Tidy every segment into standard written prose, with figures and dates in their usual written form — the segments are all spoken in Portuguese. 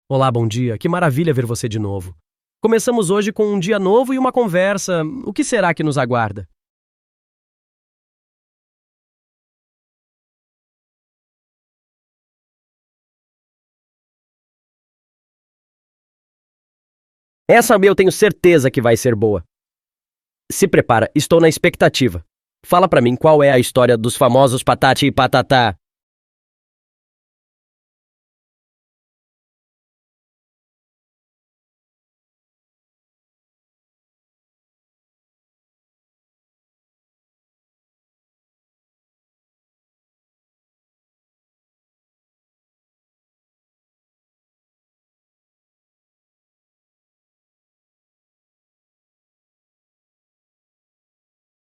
Olá, bom dia. Que maravilha ver você de novo. Começamos hoje com um dia novo e uma conversa. O que será que nos aguarda? Essa eu tenho certeza que vai ser boa. Se prepara, estou na expectativa. Fala pra mim qual é a história dos famosos Patati e Patatá.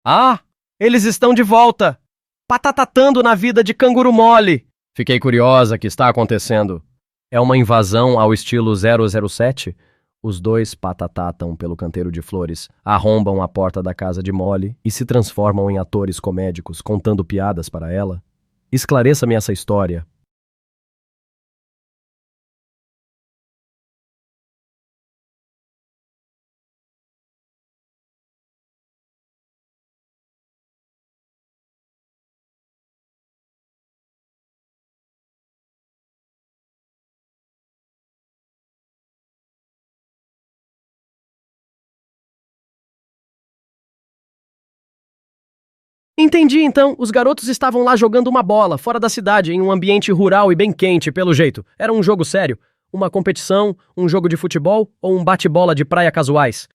Ah, eles estão de volta! Patatatando na vida de canguru mole! Fiquei curiosa, o que está acontecendo? É uma invasão ao estilo 007? Os dois patatatam pelo canteiro de flores, arrombam a porta da casa de Molly e se transformam em atores comédicos contando piadas para ela? Esclareça-me essa história. Entendi, então. Os garotos estavam lá jogando uma bola, fora da cidade, em um ambiente rural e bem quente, pelo jeito. Era um jogo sério. Uma competição, um jogo de futebol ou um bate-bola de praia casuais.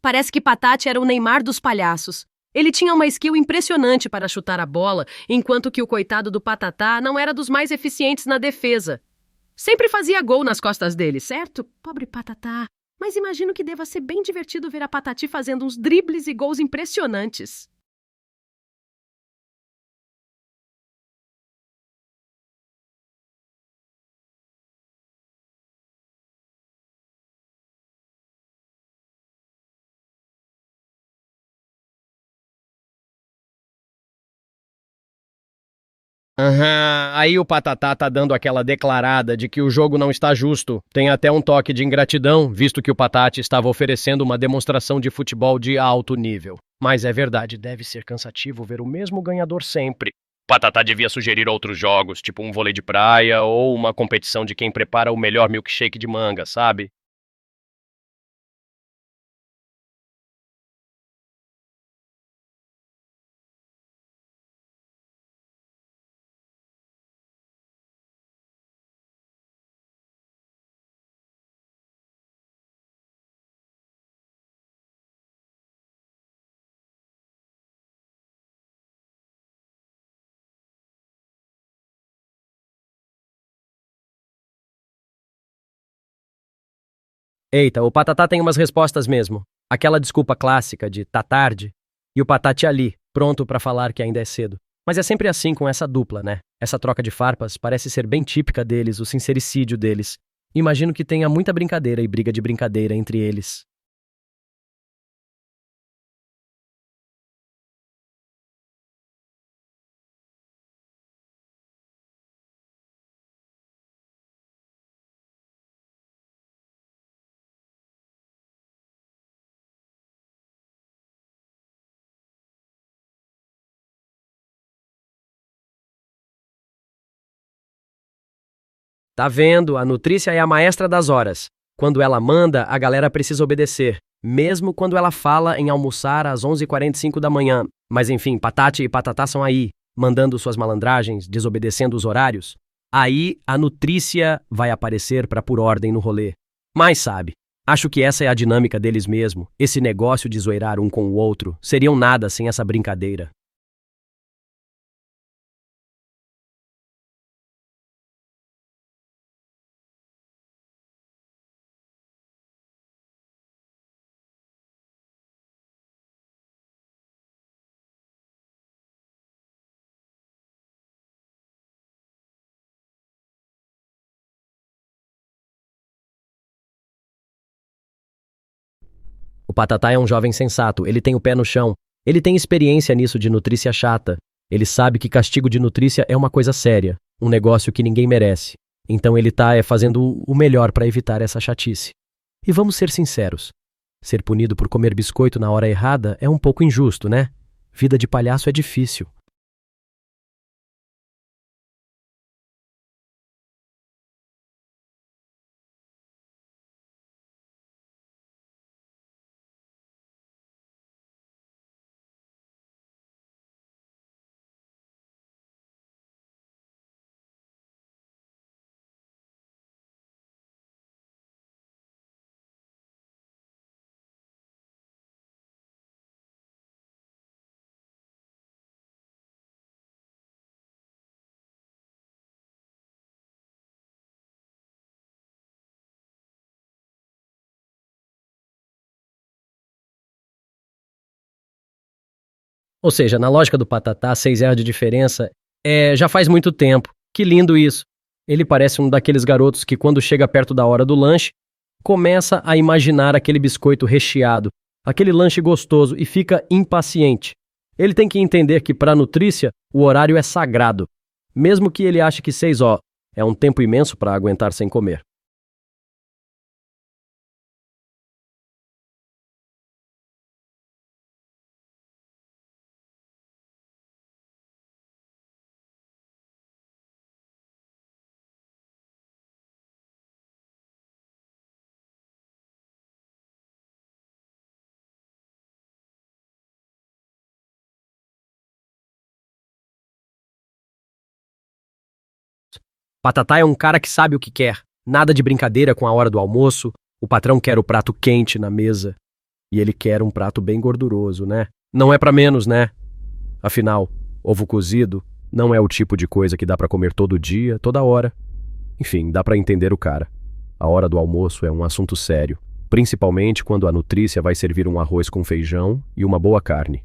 Parece que Patati era o Neymar dos palhaços. Ele tinha uma skill impressionante para chutar a bola, enquanto que o coitado do Patatá não era dos mais eficientes na defesa. Sempre fazia gol nas costas dele, certo? Pobre Patatá. Mas imagino que deva ser bem divertido ver a Patati fazendo uns dribles e gols impressionantes. Aham, aí o Patatá tá dando aquela declarada de que o jogo não está justo. Tem até um toque de ingratidão, visto que o Patati estava oferecendo uma demonstração de futebol de alto nível. Mas é verdade, deve ser cansativo ver o mesmo ganhador sempre. Patatá devia sugerir outros jogos, tipo um vôlei de praia ou uma competição de quem prepara o melhor milkshake de manga, sabe? Eita, o Patatá tem umas respostas mesmo. Aquela desculpa clássica de tá tarde e o Patati ali, pronto pra falar que ainda é cedo. Mas é sempre assim com essa dupla, né? Essa troca de farpas parece ser bem típica deles, o sincericídio deles. Imagino que tenha muita brincadeira e briga de brincadeira entre eles. Tá vendo? A Nutrícia é a maestra das horas. Quando ela manda, a galera precisa obedecer. Mesmo quando ela fala em almoçar às 11h45 da manhã. Mas enfim, Patati e Patatá são aí, mandando suas malandragens, desobedecendo os horários. Aí a Nutrícia vai aparecer para pôr ordem no rolê. Mas sabe, acho que essa é a dinâmica deles mesmo. Esse negócio de zoeirar um com o outro seriam nada sem essa brincadeira. O Patatá é um jovem sensato, ele tem o pé no chão, ele tem experiência nisso de nutrícia chata. Ele sabe que castigo de nutrícia é uma coisa séria, um negócio que ninguém merece. Então ele tá fazendo o melhor para evitar essa chatice. E vamos ser sinceros, ser punido por comer biscoito na hora errada é um pouco injusto, né? Vida de palhaço é difícil. Ou seja, na lógica do Patatá, 6 reais de diferença já faz muito tempo. Que lindo isso. Ele parece um daqueles garotos que, quando chega perto da hora do lanche, começa a imaginar aquele biscoito recheado, aquele lanche gostoso e fica impaciente. Ele tem que entender que, para a nutrícia, o horário é sagrado. Mesmo que ele ache que 6 horas é um tempo imenso para aguentar sem comer. Patatá é um cara que sabe o que quer. Nada de brincadeira com a hora do almoço. O patrão quer o prato quente na mesa. E ele quer um prato bem gorduroso, né? Não é pra menos, né? Afinal, ovo cozido não é o tipo de coisa que dá pra comer todo dia, toda hora. Enfim, dá pra entender o cara. A hora do almoço é um assunto sério, principalmente quando a nutrícia vai servir um arroz com feijão e uma boa carne.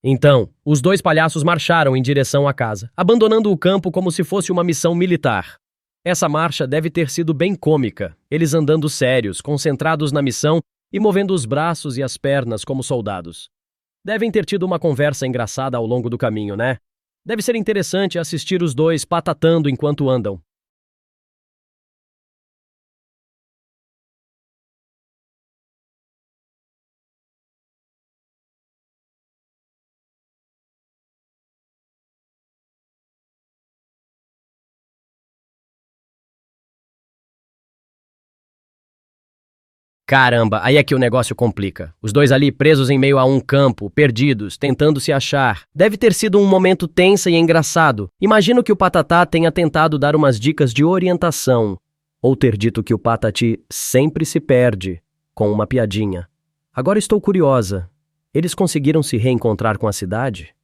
Então, os dois palhaços marcharam em direção à casa, abandonando o campo como se fosse uma missão militar. Essa marcha deve ter sido bem cômica, eles andando sérios, concentrados na missão e movendo os braços e as pernas como soldados. Devem ter tido uma conversa engraçada ao longo do caminho, né? Deve ser interessante assistir os dois patatando enquanto andam. Caramba, aí é que o negócio complica. Os dois ali presos em meio a um campo, perdidos, tentando se achar. Deve ter sido um momento tenso e engraçado. Imagino que o Patatá tenha tentado dar umas dicas de orientação. Ou ter dito que o Patati sempre se perde, com uma piadinha. Agora estou curiosa. Eles conseguiram se reencontrar com a cidade?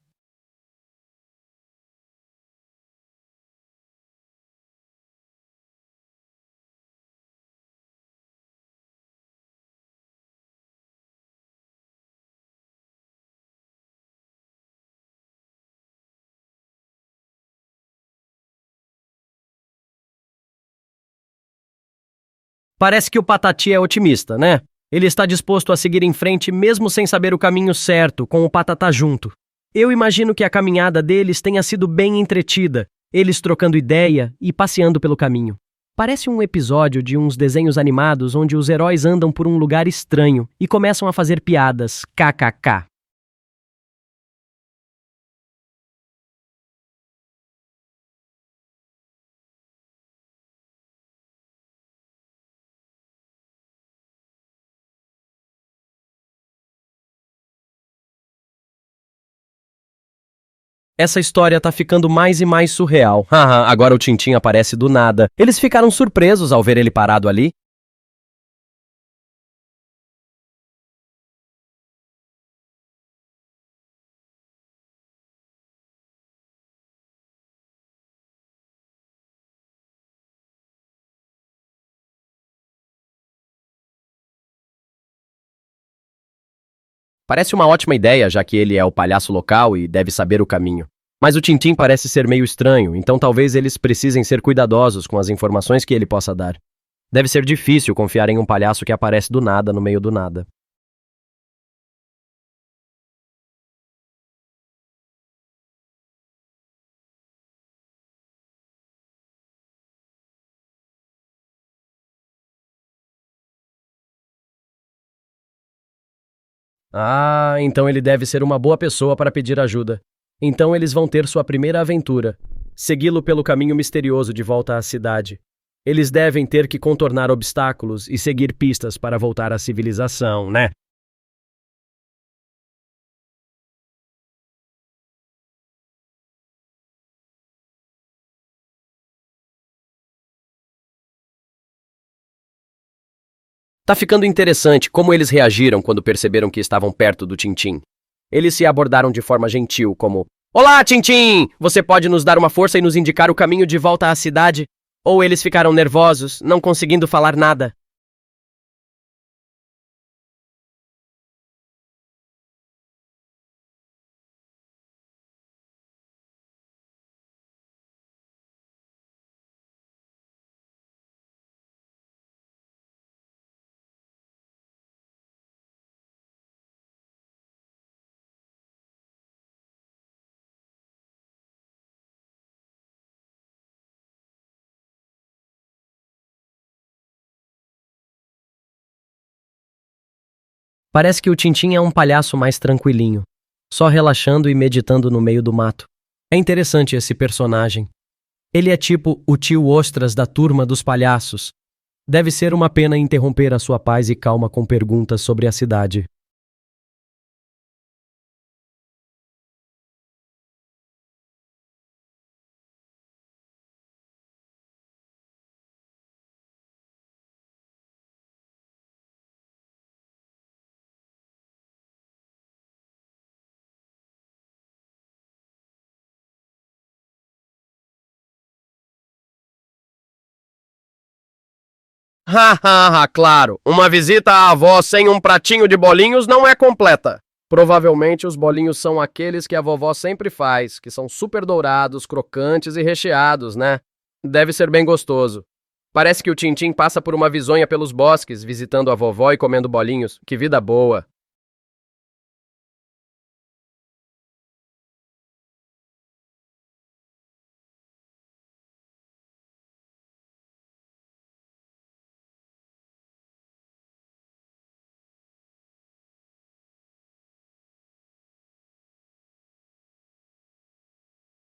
Parece que o Patati é otimista, né? Ele está disposto a seguir em frente mesmo sem saber o caminho certo, com o Patatá junto. Eu imagino que a caminhada deles tenha sido bem entretida, eles trocando ideia e passeando pelo caminho. Parece um episódio de uns desenhos animados onde os heróis andam por um lugar estranho e começam a fazer piadas, kkk. Essa história tá ficando mais e mais surreal. Haha, agora o Tintim aparece do nada. Eles ficaram surpresos ao ver ele parado ali. Parece uma ótima ideia, já que ele é o palhaço local e deve saber o caminho. Mas o Tintim parece ser meio estranho, então talvez eles precisem ser cuidadosos com as informações que ele possa dar. Deve ser difícil confiar em um palhaço que aparece do nada no meio do nada. Ah, então ele deve ser uma boa pessoa para pedir ajuda. Então eles vão ter sua primeira aventura. Segui-lo pelo caminho misterioso de volta à cidade. Eles devem ter que contornar obstáculos e seguir pistas para voltar à civilização, né? Tá ficando interessante como eles reagiram quando perceberam que estavam perto do Tintim. Eles se abordaram de forma gentil, como: Olá, Tintim! Você pode nos dar uma força e nos indicar o caminho de volta à cidade? Ou eles ficaram nervosos, não conseguindo falar nada? Parece que o Tintim é um palhaço mais tranquilinho, só relaxando e meditando no meio do mato. É interessante esse personagem. Ele é tipo o tio Ostras da turma dos palhaços. Deve ser uma pena interromper a sua paz e calma com perguntas sobre a cidade. Claro. Uma visita à avó sem um pratinho de bolinhos não é completa. Provavelmente os bolinhos são aqueles que a vovó sempre faz, que são super dourados, crocantes e recheados, né? Deve ser bem gostoso. Parece que o Tintim passa por uma visonha pelos bosques, visitando a vovó e comendo bolinhos. Que vida boa!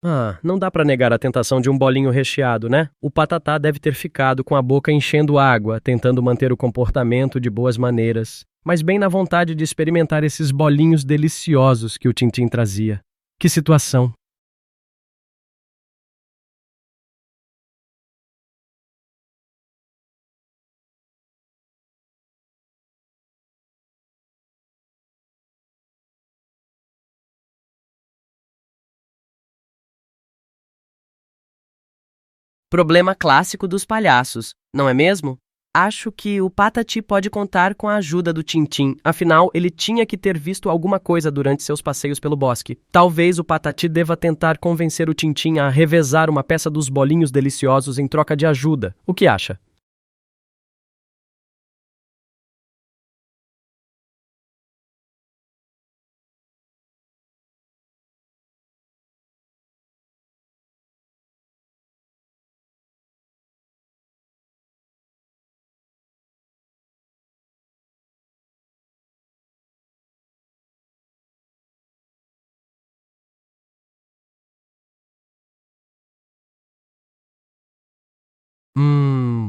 Ah, não dá pra negar a tentação de um bolinho recheado, né? O Patatá deve ter ficado com a boca enchendo água, tentando manter o comportamento de boas maneiras, mas bem na vontade de experimentar esses bolinhos deliciosos que o Tintim trazia. Que situação! Problema clássico dos palhaços, não é mesmo? Acho que o Patati pode contar com a ajuda do Tintim, afinal, ele tinha que ter visto alguma coisa durante seus passeios pelo bosque. Talvez o Patati deva tentar convencer o Tintim a revezar uma peça dos bolinhos deliciosos em troca de ajuda. O que acha?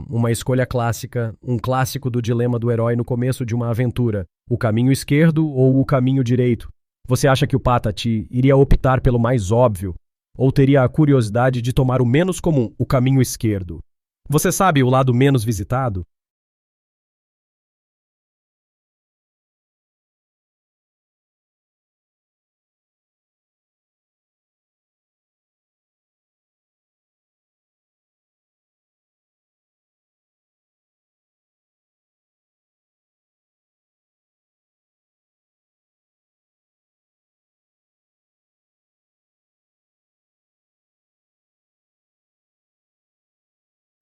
Uma escolha clássica, um clássico do dilema do herói no começo de uma aventura. O caminho esquerdo ou o caminho direito? Você acha que o Patati iria optar pelo mais óbvio? Ou teria a curiosidade de tomar o menos comum, o caminho esquerdo? Você sabe o lado menos visitado?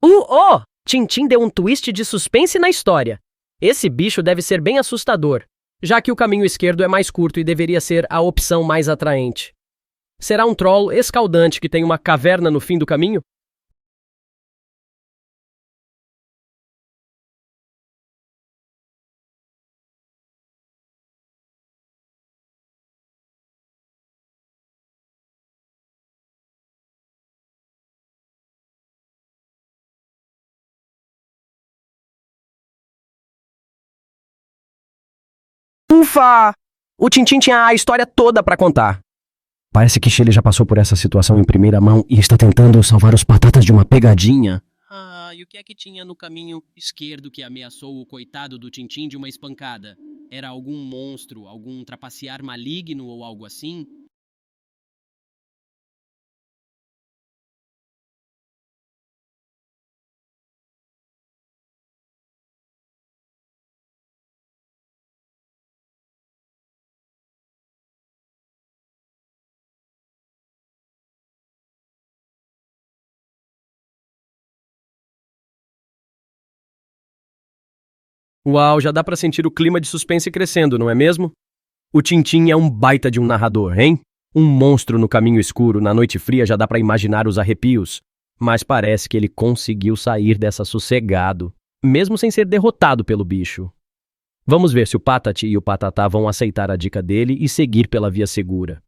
Oh! Tintim deu um twist de suspense na história. Esse bicho deve ser bem assustador, já que o caminho esquerdo é mais curto e deveria ser a opção mais atraente. Será um troll escaldante que tem uma caverna no fim do caminho? Ufa! O Tintim tinha a história toda para contar. Parece que Shelley já passou por essa situação em primeira mão e está tentando salvar os patatas de uma pegadinha. Ah, e o que é que tinha no caminho esquerdo que ameaçou o coitado do Tintim de uma espancada? Era algum monstro, algum trapacear maligno ou algo assim? Uau, já dá pra sentir o clima de suspense crescendo, não é mesmo? O Tintim é um baita de um narrador, hein? Um monstro no caminho escuro, na noite fria já dá pra imaginar os arrepios. Mas parece que ele conseguiu sair dessa sossegado, mesmo sem ser derrotado pelo bicho. Vamos ver se o Patati e o Patatá vão aceitar a dica dele e seguir pela via segura.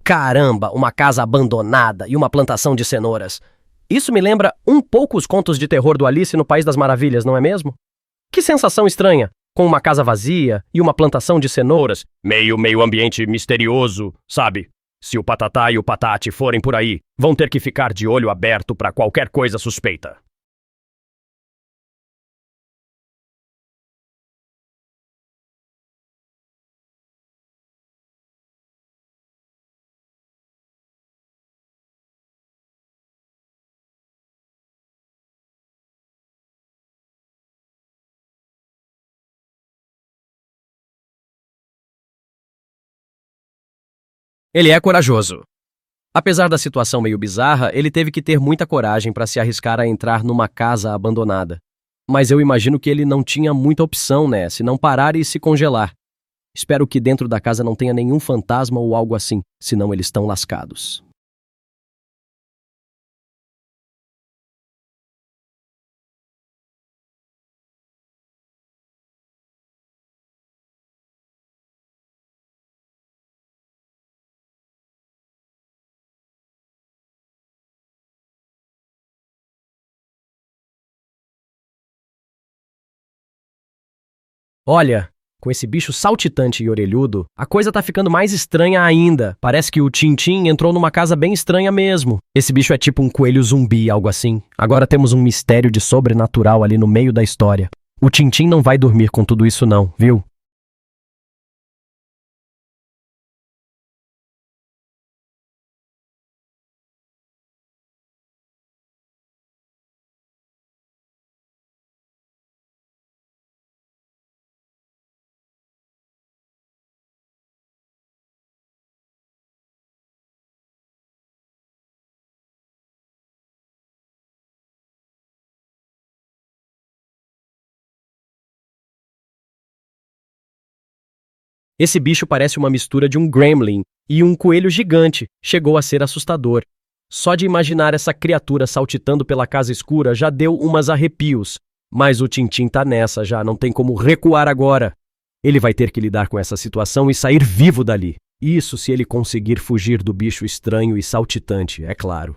Caramba, uma casa abandonada e uma plantação de cenouras. Isso me lembra um pouco os contos de terror do Alice no País das Maravilhas, não é mesmo? Que sensação estranha, com uma casa vazia e uma plantação de cenouras. Meio ambiente misterioso, sabe? Se o Patatá e o Patati forem por aí, vão ter que ficar de olho aberto para qualquer coisa suspeita. Ele é corajoso. Apesar da situação meio bizarra, ele teve que ter muita coragem para se arriscar a entrar numa casa abandonada. Mas eu imagino que ele não tinha muita opção, né? Se não parar e se congelar. Espero que dentro da casa não tenha nenhum fantasma ou algo assim, senão eles estão lascados. Olha, com esse bicho saltitante e orelhudo, a coisa tá ficando mais estranha ainda. Parece que o Tintim entrou numa casa bem estranha mesmo. Esse bicho é tipo um coelho zumbi, algo assim. Agora temos um mistério de sobrenatural ali no meio da história. O Tintim não vai dormir com tudo isso não, viu? Esse bicho parece uma mistura de um gremlin e um coelho gigante. Chegou a ser assustador. Só de imaginar essa criatura saltitando pela casa escura já deu umas arrepios. Mas o Tintim tá nessa já, não tem como recuar agora. Ele vai ter que lidar com essa situação e sair vivo dali. Isso se ele conseguir fugir do bicho estranho e saltitante, é claro.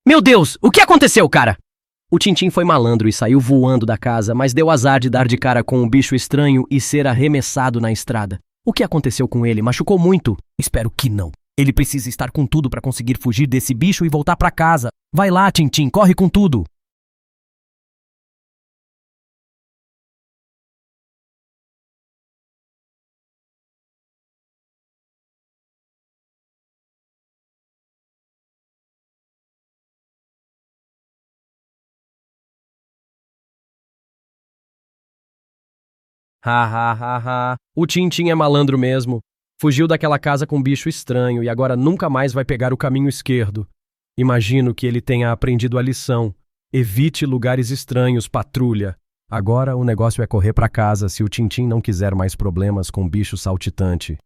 Meu Deus, o que aconteceu, cara? O Tintim foi malandro e saiu voando da casa, mas deu azar de dar de cara com um bicho estranho e ser arremessado na estrada. O que aconteceu com ele? Machucou muito? Espero que não. Ele precisa estar com tudo para conseguir fugir desse bicho e voltar para casa. Vai lá, Tintim, corre com tudo. Ha, ha, ha, ha. O Tintim é malandro mesmo. Fugiu daquela casa com um bicho estranho e agora nunca mais vai pegar o caminho esquerdo. Imagino que ele tenha aprendido a lição. Evite lugares estranhos, patrulha. Agora o negócio é correr para casa se o Tintim não quiser mais problemas com bicho saltitante.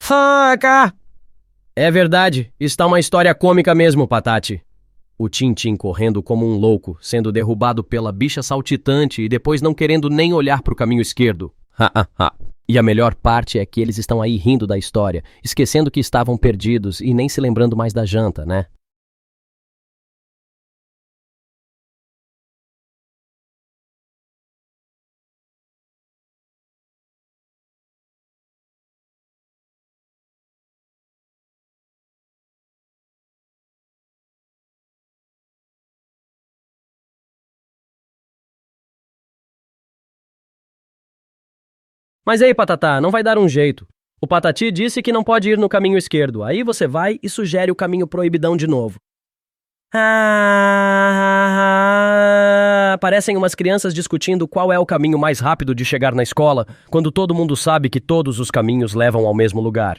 Faca! É verdade, está uma história cômica mesmo, Patati. O Tintim correndo como um louco, sendo derrubado pela bicha saltitante e depois não querendo nem olhar para o caminho esquerdo. Ha, ha, ha. E a melhor parte é que eles estão aí rindo da história, esquecendo que estavam perdidos e nem se lembrando mais da janta, né? Mas aí, Patatá, não vai dar um jeito. O Patati disse que não pode ir no caminho esquerdo. Aí você vai e sugere o caminho proibidão de novo. Parecem umas crianças discutindo qual é o caminho mais rápido de chegar na escola, quando todo mundo sabe que todos os caminhos levam ao mesmo lugar.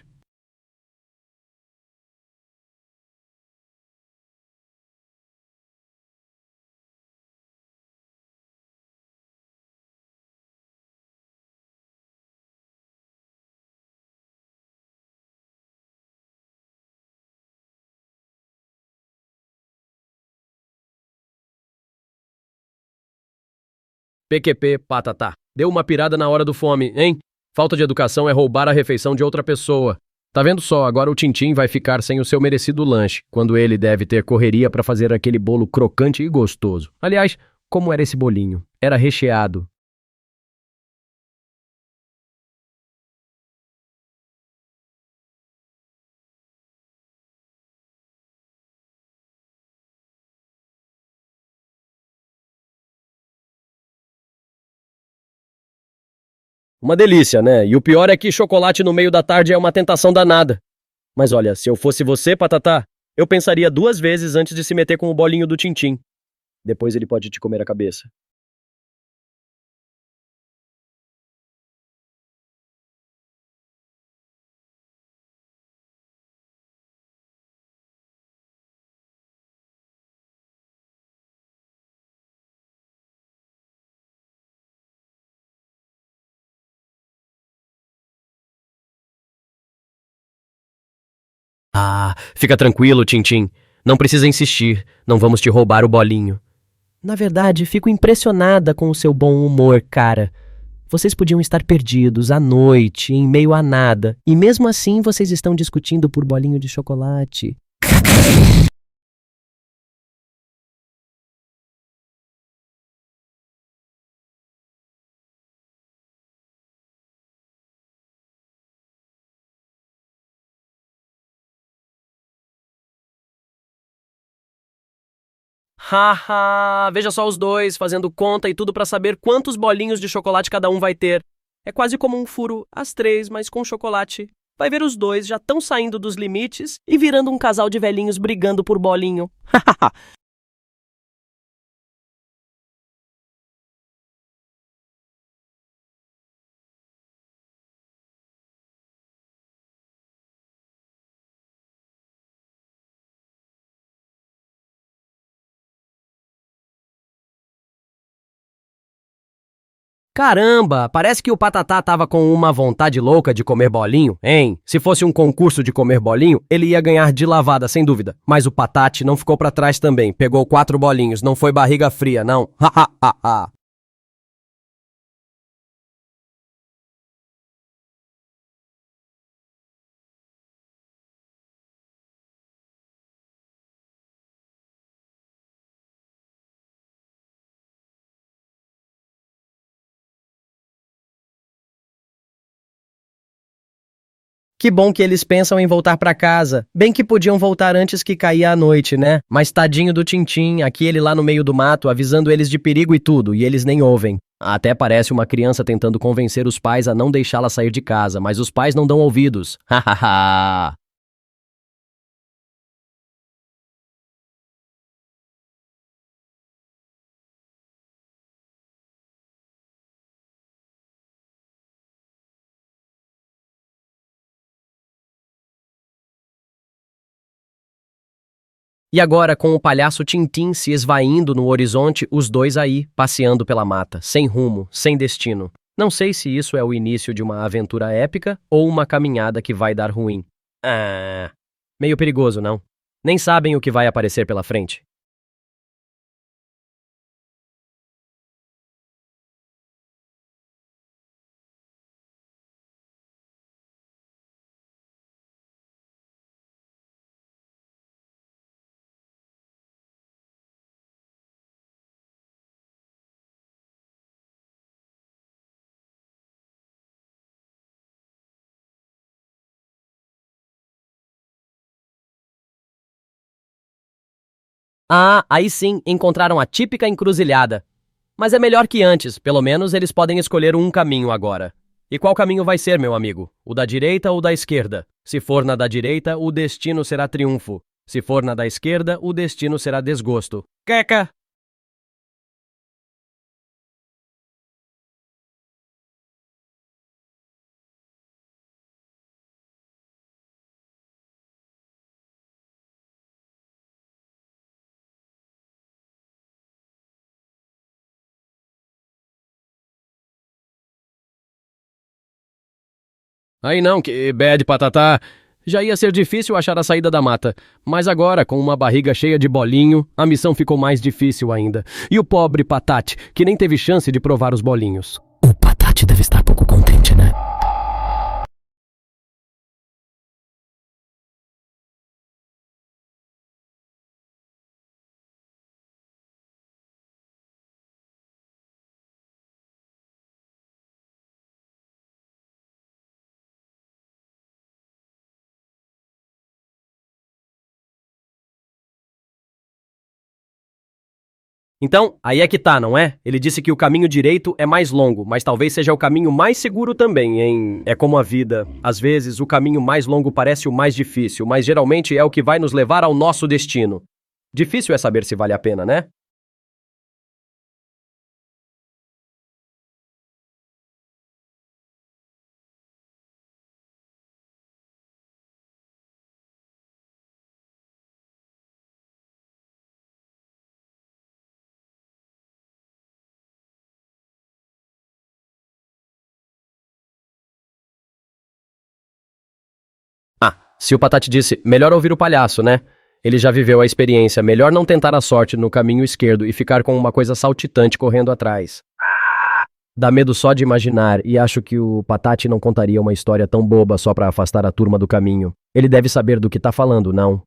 PQP, Patatá. Deu uma pirada na hora do fome, hein? Falta de educação é roubar a refeição de outra pessoa. Tá vendo só, agora o Tintim vai ficar sem o seu merecido lanche, quando ele deve ter correria para fazer aquele bolo crocante e gostoso. Aliás, como era esse bolinho? Era recheado. Uma delícia, né? E o pior é que chocolate no meio da tarde é uma tentação danada. Mas olha, se eu fosse você, Patatá, eu pensaria duas vezes antes de se meter com o bolinho do Tintim. Depois ele pode te comer a cabeça. Ah, fica tranquilo, Tintim. Não precisa insistir. Não vamos te roubar o bolinho. Na verdade, fico impressionada com o seu bom humor, cara. Vocês podiam estar perdidos à noite, em meio a nada, e mesmo assim vocês estão discutindo por bolinho de chocolate. Haha, veja só os dois fazendo conta e tudo pra saber quantos bolinhos de chocolate cada um vai ter. É quase como um furo às três, mas com chocolate. Vai ver os dois já estão saindo dos limites e virando um casal de velhinhos brigando por bolinho. Caramba, parece que o Patatá tava com uma vontade louca de comer bolinho, hein? Se fosse um concurso de comer bolinho, ele ia ganhar de lavada, sem dúvida. Mas o Patati não ficou pra trás também, pegou 4 bolinhos, não foi barriga fria, não. Ha, ha, ha, ha. Que bom que eles pensam em voltar pra casa. Bem que podiam voltar antes que caía a noite, né? Mas tadinho do Tintim, aqui ele lá no meio do mato, avisando eles de perigo e tudo, e eles nem ouvem. Até parece uma criança tentando convencer os pais a não deixá-la sair de casa, mas os pais não dão ouvidos. Hahaha. E agora, com o palhaço Tintim se esvaindo no horizonte, os dois aí, passeando pela mata, sem rumo, sem destino. Não sei se isso é o início de uma aventura épica ou uma caminhada que vai dar ruim. Ah, meio perigoso, não? Nem sabem o que vai aparecer pela frente. Ah, aí sim, encontraram a típica encruzilhada. Mas é melhor que antes, pelo menos eles podem escolher um caminho agora. E qual caminho vai ser, meu amigo? O da direita ou da esquerda? Se for na da direita, o destino será triunfo. Se for na da esquerda, o destino será desgosto. Queca! Aí não, que bad patatá. Já ia ser difícil achar a saída da mata, mas agora, com uma barriga cheia de bolinho, a missão ficou mais difícil ainda. E o pobre Patate, que nem teve chance de provar os bolinhos. O Patate deve estar pouco contente, né? Então, aí é que tá, não é? Ele disse que o caminho direito é mais longo, mas talvez seja o caminho mais seguro também, hein? É como a vida. Às vezes, o caminho mais longo parece o mais difícil, mas geralmente é o que vai nos levar ao nosso destino. Difícil é saber se vale a pena, né? Ah, se o Patati disse, melhor ouvir o palhaço, né? Ele já viveu a experiência, melhor não tentar a sorte no caminho esquerdo e ficar com uma coisa saltitante correndo atrás. Dá medo só de imaginar, e acho que o Patati não contaria uma história tão boba só pra afastar a turma do caminho. Ele deve saber do que tá falando, não?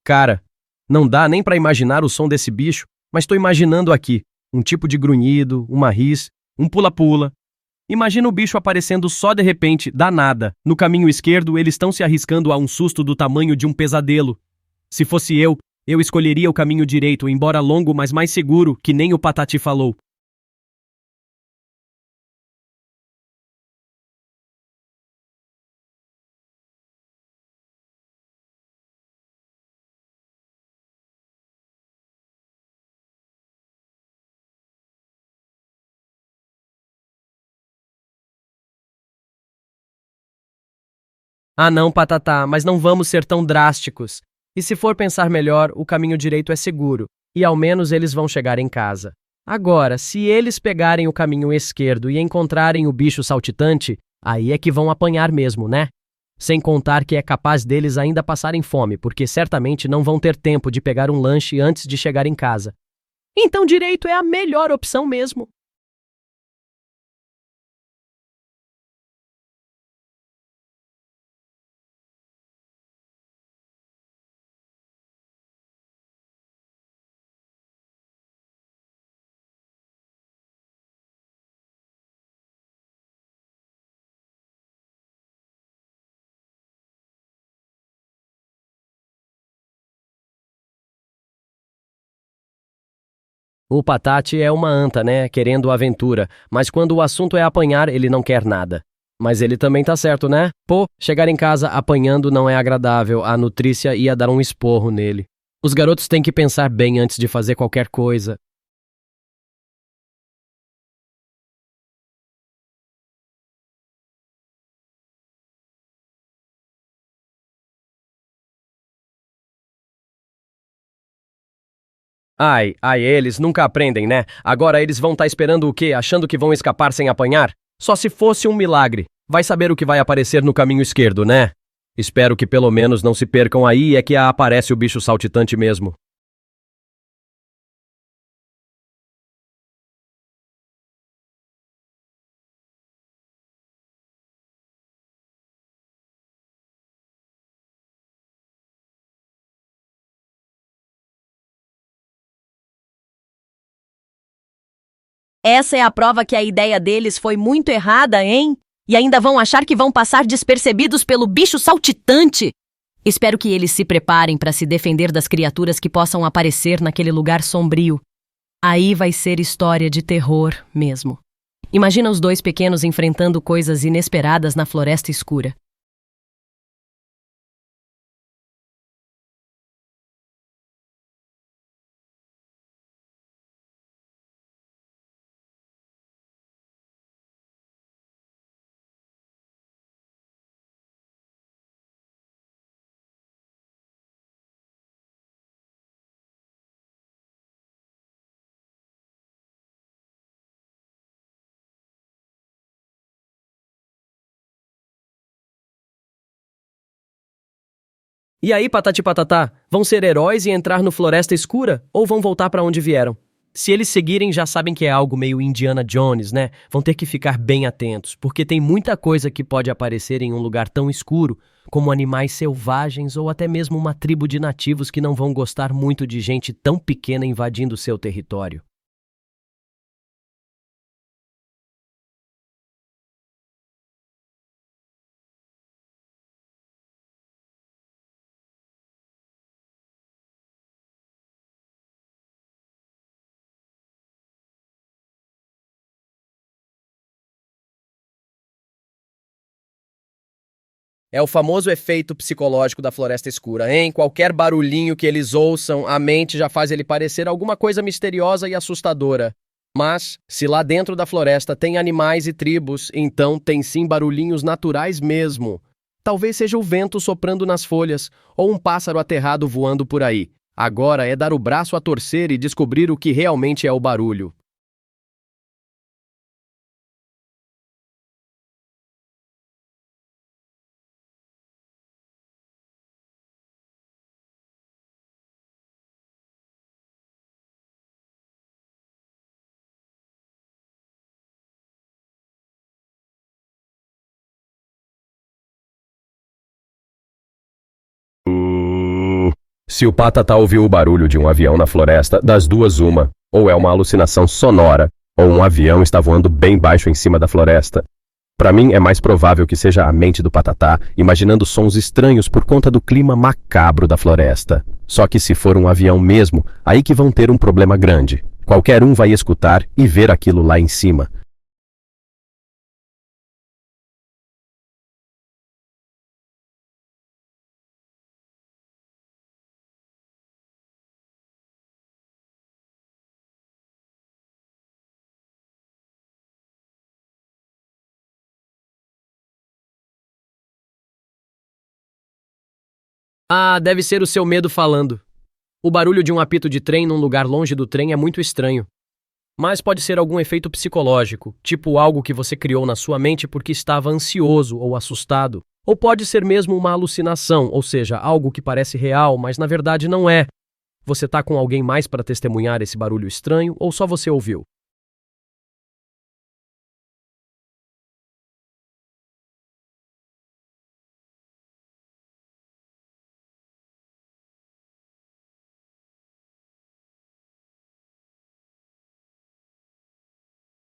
Cara, não dá nem pra imaginar o som desse bicho, mas tô imaginando aqui. Um tipo de grunhido, uma ris, um pula-pula. Imagina o bicho aparecendo só de repente, da nada. No caminho esquerdo, eles estão se arriscando a um susto do tamanho de um pesadelo. Se fosse eu escolheria o caminho direito, embora longo, mas mais seguro, que nem o Patati falou. Ah, não, Patatá, mas não vamos ser tão drásticos. E se for pensar melhor, o caminho direito é seguro, e ao menos eles vão chegar em casa. Agora, se eles pegarem o caminho esquerdo e encontrarem o bicho saltitante, aí é que vão apanhar mesmo, né? Sem contar que é capaz deles ainda passarem fome, porque certamente não vão ter tempo de pegar um lanche antes de chegar em casa. Então, direito é a melhor opção mesmo. O Patate é uma anta, né? Querendo aventura, mas quando o assunto é apanhar, ele não quer nada. Mas ele também tá certo, né? Pô, chegar em casa apanhando não é agradável, a nutrícia ia dar um esporro nele. Os garotos têm que pensar bem antes de fazer qualquer coisa. Ai, eles nunca aprendem, né? Agora eles vão estar esperando o quê? Achando que vão escapar sem apanhar? Só se fosse um milagre. Vai saber o que vai aparecer no caminho esquerdo, né? Espero que pelo menos não se percam aí, é que aparece o bicho saltitante mesmo. Essa é a prova que a ideia deles foi muito errada, hein? E ainda vão achar que vão passar despercebidos pelo bicho saltitante. Espero que eles se preparem para se defender das criaturas que possam aparecer naquele lugar sombrio. Aí vai ser história de terror mesmo. Imagina os dois pequenos enfrentando coisas inesperadas na floresta escura. E aí, Patati Patatá, vão ser heróis e entrar no Floresta Escura ou vão voltar para onde vieram? Se eles seguirem, já sabem que é algo meio Indiana Jones, né? Vão ter que ficar bem atentos, porque tem muita coisa que pode aparecer em um lugar tão escuro, como animais selvagens ou até mesmo uma tribo de nativos que não vão gostar muito de gente tão pequena invadindo seu território. É o famoso efeito psicológico da floresta escura, hein? Qualquer barulhinho que eles ouçam, a mente já faz ele parecer alguma coisa misteriosa e assustadora. Mas, se lá dentro da floresta tem animais e tribos, então tem sim barulhinhos naturais mesmo. Talvez seja o vento soprando nas folhas ou um pássaro aterrado voando por aí. Agora é dar o braço a torcer e descobrir o que realmente é o barulho. Se o Patatá ouviu o barulho de um avião na floresta, das duas uma, ou é uma alucinação sonora, ou um avião está voando bem baixo em cima da floresta. Para mim é mais provável que seja a mente do Patatá imaginando sons estranhos por conta do clima macabro da floresta. Só que se for um avião mesmo, aí que vão ter um problema grande. Qualquer um vai escutar e ver aquilo lá em cima. Ah, deve ser o seu medo falando. O barulho de um apito de trem num lugar longe do trem é muito estranho. Mas pode ser algum efeito psicológico, tipo algo que você criou na sua mente porque estava ansioso ou assustado. Ou pode ser mesmo uma alucinação, ou seja, algo que parece real, mas na verdade não é. Você tá com alguém mais para testemunhar esse barulho estranho ou só você ouviu?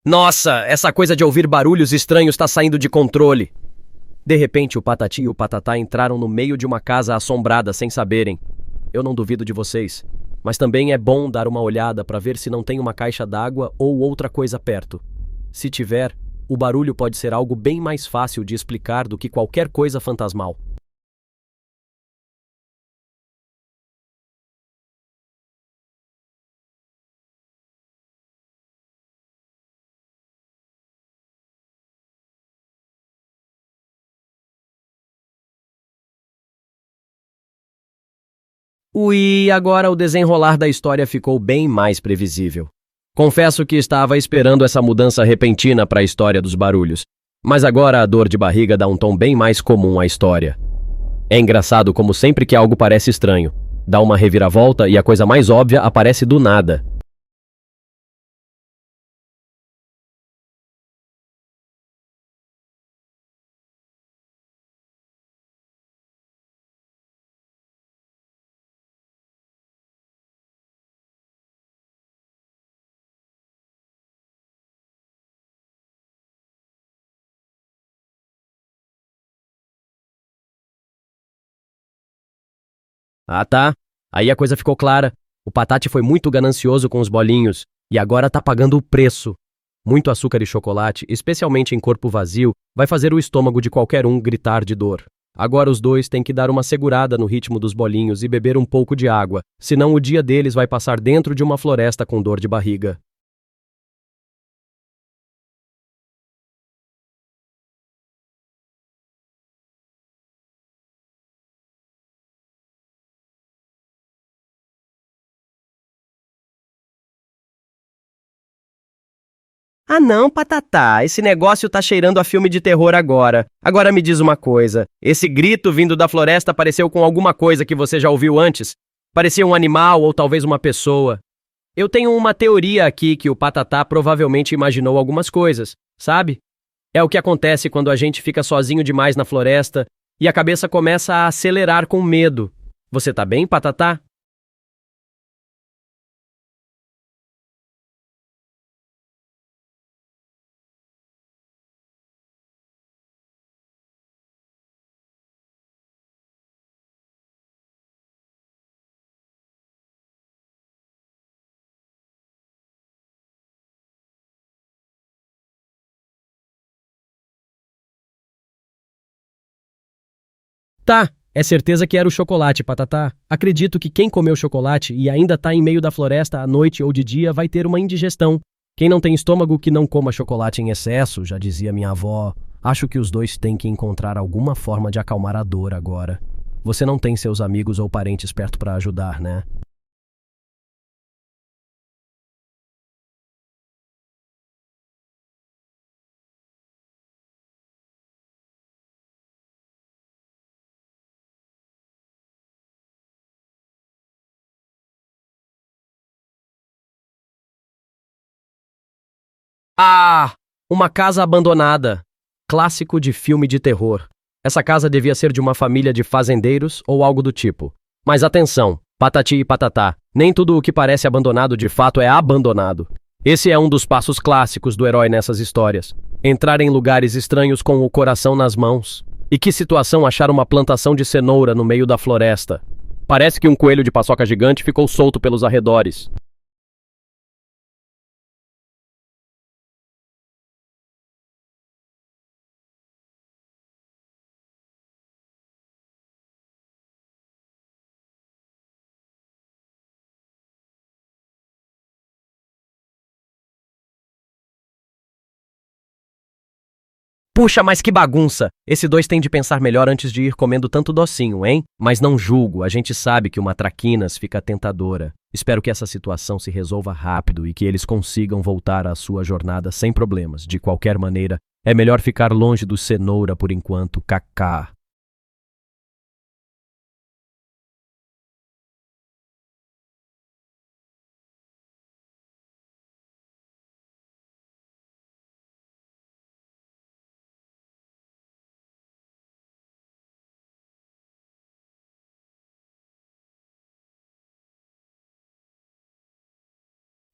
Nossa, essa coisa de ouvir barulhos estranhos está saindo de controle. De repente, o Patati e o Patatá entraram no meio de uma casa assombrada sem saberem. Eu não duvido de vocês, mas também é bom dar uma olhada para ver se não tem uma caixa d'água ou outra coisa perto. Se tiver, o barulho pode ser algo bem mais fácil de explicar do que qualquer coisa fantasmal. Ui, agora o desenrolar da história ficou bem mais previsível. Confesso que estava esperando essa mudança repentina para a história dos barulhos, mas agora a dor de barriga dá um tom bem mais comum à história. É engraçado como sempre que algo parece estranho, dá uma reviravolta e a coisa mais óbvia aparece do nada. Ah, tá. Aí a coisa ficou clara. O Patati foi muito ganancioso com os bolinhos e agora tá pagando o preço. Muito açúcar e chocolate, especialmente em corpo vazio, vai fazer o estômago de qualquer um gritar de dor. Agora os dois têm que dar uma segurada no ritmo dos bolinhos e beber um pouco de água, senão o dia deles vai passar dentro de uma floresta com dor de barriga. Ah não, Patatá, esse negócio tá cheirando a filme de terror agora. Agora me diz uma coisa, esse grito vindo da floresta pareceu com alguma coisa que você já ouviu antes? Parecia um animal ou talvez uma pessoa. Eu tenho uma teoria aqui que o Patatá provavelmente imaginou algumas coisas, sabe? É o que acontece quando a gente fica sozinho demais na floresta e a cabeça começa a acelerar com medo. Você tá bem, Patatá? Tá, é certeza que era o chocolate, Patatá. Acredito que quem comeu chocolate e ainda tá em meio da floresta à noite ou de dia vai ter uma indigestão. Quem não tem estômago que não coma chocolate em excesso, já dizia minha avó. Acho que os dois têm que encontrar alguma forma de acalmar a dor agora. Você não tem seus amigos ou parentes perto para ajudar, né? Ah! Uma casa abandonada. Clássico de filme de terror. Essa casa devia ser de uma família de fazendeiros ou algo do tipo. Mas atenção, Patati e Patatá, nem tudo o que parece abandonado de fato é abandonado. Esse é um dos passos clássicos do herói nessas histórias. Entrar em lugares estranhos com o coração nas mãos. E que situação achar uma plantação de cenoura no meio da floresta? Parece que um coelho de paçoca gigante ficou solto pelos arredores. Puxa, mas que bagunça! Esse dois tem de pensar melhor antes de ir comendo tanto docinho, hein? Mas não julgo, a gente sabe que uma traquinas fica tentadora. Espero que essa situação se resolva rápido e que eles consigam voltar à sua jornada sem problemas. De qualquer maneira, é melhor ficar longe do cenoura por enquanto, kaká.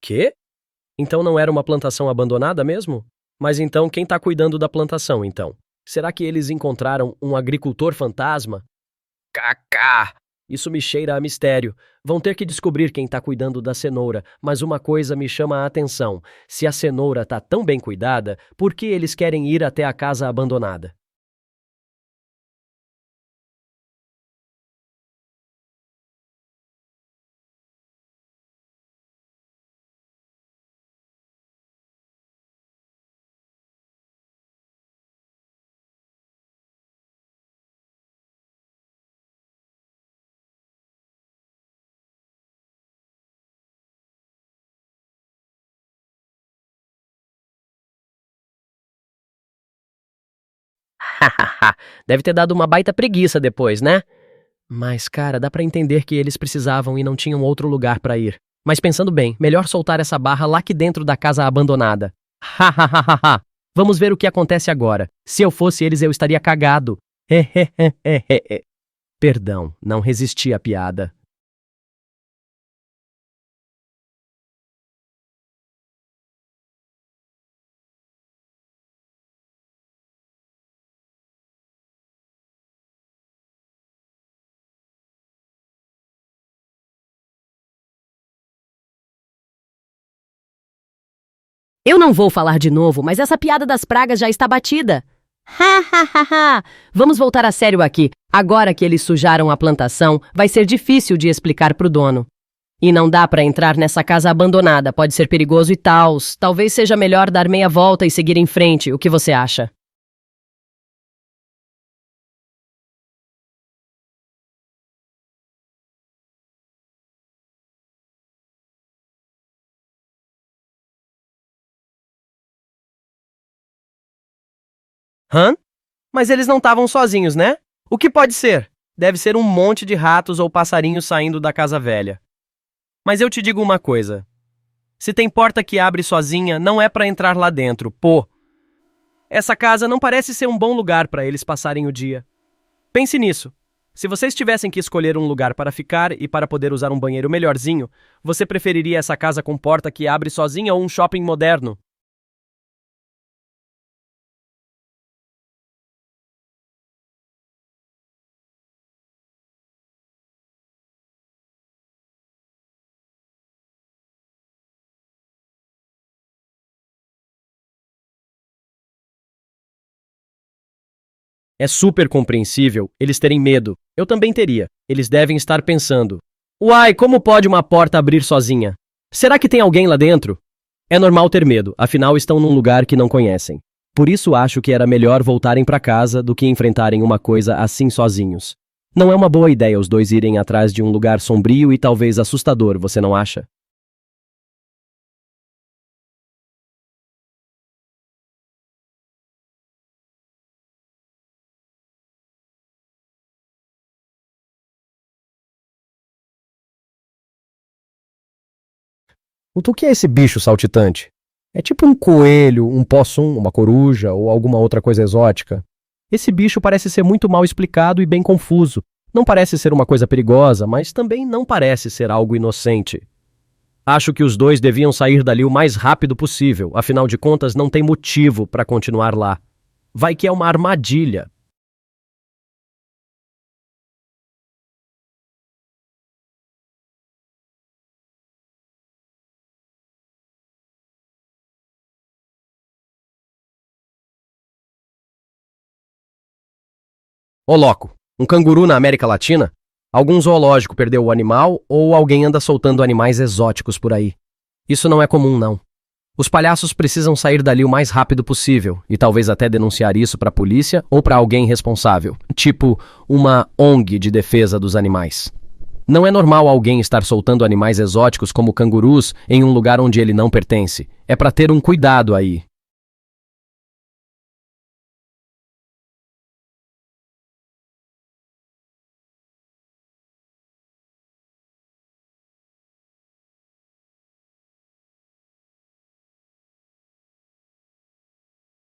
Quê? Então não era uma plantação abandonada mesmo? Mas então quem está cuidando da plantação, então? Será que eles encontraram um agricultor fantasma? Kaká! Isso me cheira a mistério. Vão ter que descobrir quem está cuidando da cenoura, mas uma coisa me chama a atenção. Se a cenoura está tão bem cuidada, por que eles querem ir até a casa abandonada? Deve ter dado uma baita preguiça depois, né? Mas, cara, dá pra entender que eles precisavam e não tinham outro lugar pra ir. Mas pensando bem, melhor soltar essa barra lá que dentro da casa abandonada. Hahaha. Vamos ver o que acontece agora. Se eu fosse eles, eu estaria cagado. Perdão, não resisti à piada. Eu não vou falar de novo, mas essa piada das pragas já está batida. Ha, ha, ha, ha. Vamos voltar a sério aqui. Agora que eles sujaram a plantação, vai ser difícil de explicar pro dono. E não dá pra entrar nessa casa abandonada, pode ser perigoso e tal. Talvez seja melhor dar meia volta e seguir em frente. O que você acha? Hã? Mas eles não estavam sozinhos, né? O que pode ser? Deve ser um monte de ratos ou passarinhos saindo da casa velha. Mas eu te digo uma coisa. Se tem porta que abre sozinha, não é pra entrar lá dentro, pô. Essa casa não parece ser um bom lugar pra eles passarem o dia. Pense nisso. Se vocês tivessem que escolher um lugar para ficar e para poder usar um banheiro melhorzinho, você preferiria essa casa com porta que abre sozinha ou um shopping moderno? É super compreensível eles terem medo. Eu também teria. Eles devem estar pensando: uai, como pode uma porta abrir sozinha? Será que tem alguém lá dentro? É normal ter medo, afinal estão num lugar que não conhecem. Por isso acho que era melhor voltarem para casa do que enfrentarem uma coisa assim sozinhos. Não é uma boa ideia os dois irem atrás de um lugar sombrio e talvez assustador, você não acha? O que é esse bicho saltitante? É tipo um coelho, um possum, uma coruja ou alguma outra coisa exótica. Esse bicho parece ser muito mal explicado e bem confuso. Não parece ser uma coisa perigosa, mas também não parece ser algo inocente. Acho que os dois deviam sair dali o mais rápido possível, afinal de contas não tem motivo para continuar lá. Vai que é uma armadilha. Ô louco, um canguru na América Latina? Algum zoológico perdeu o animal ou alguém anda soltando animais exóticos por aí? Isso não é comum, não. Os palhaços precisam sair dali o mais rápido possível e talvez até denunciar isso para a polícia ou para alguém responsável, tipo uma ONG de defesa dos animais. Não é normal alguém estar soltando animais exóticos como cangurus em um lugar onde ele não pertence. É para ter um cuidado aí.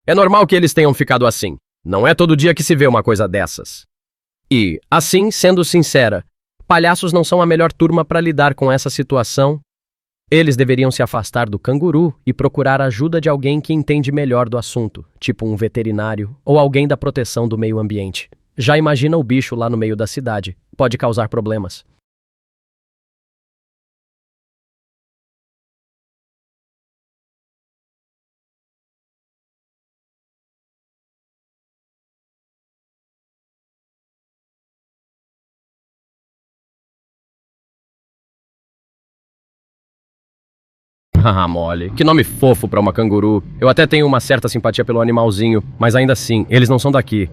É normal que eles tenham ficado assim. Não é todo dia que se vê uma coisa dessas. E, assim, sendo sincera, palhaços não são a melhor turma para lidar com essa situação. Eles deveriam se afastar do canguru e procurar a ajuda de alguém que entende melhor do assunto, tipo um veterinário ou alguém da proteção do meio ambiente. Já imagina o bicho lá no meio da cidade. Pode causar problemas. Haha, mole. Que nome fofo pra uma canguru. Eu até tenho uma certa simpatia pelo animalzinho, mas ainda assim, eles não são daqui.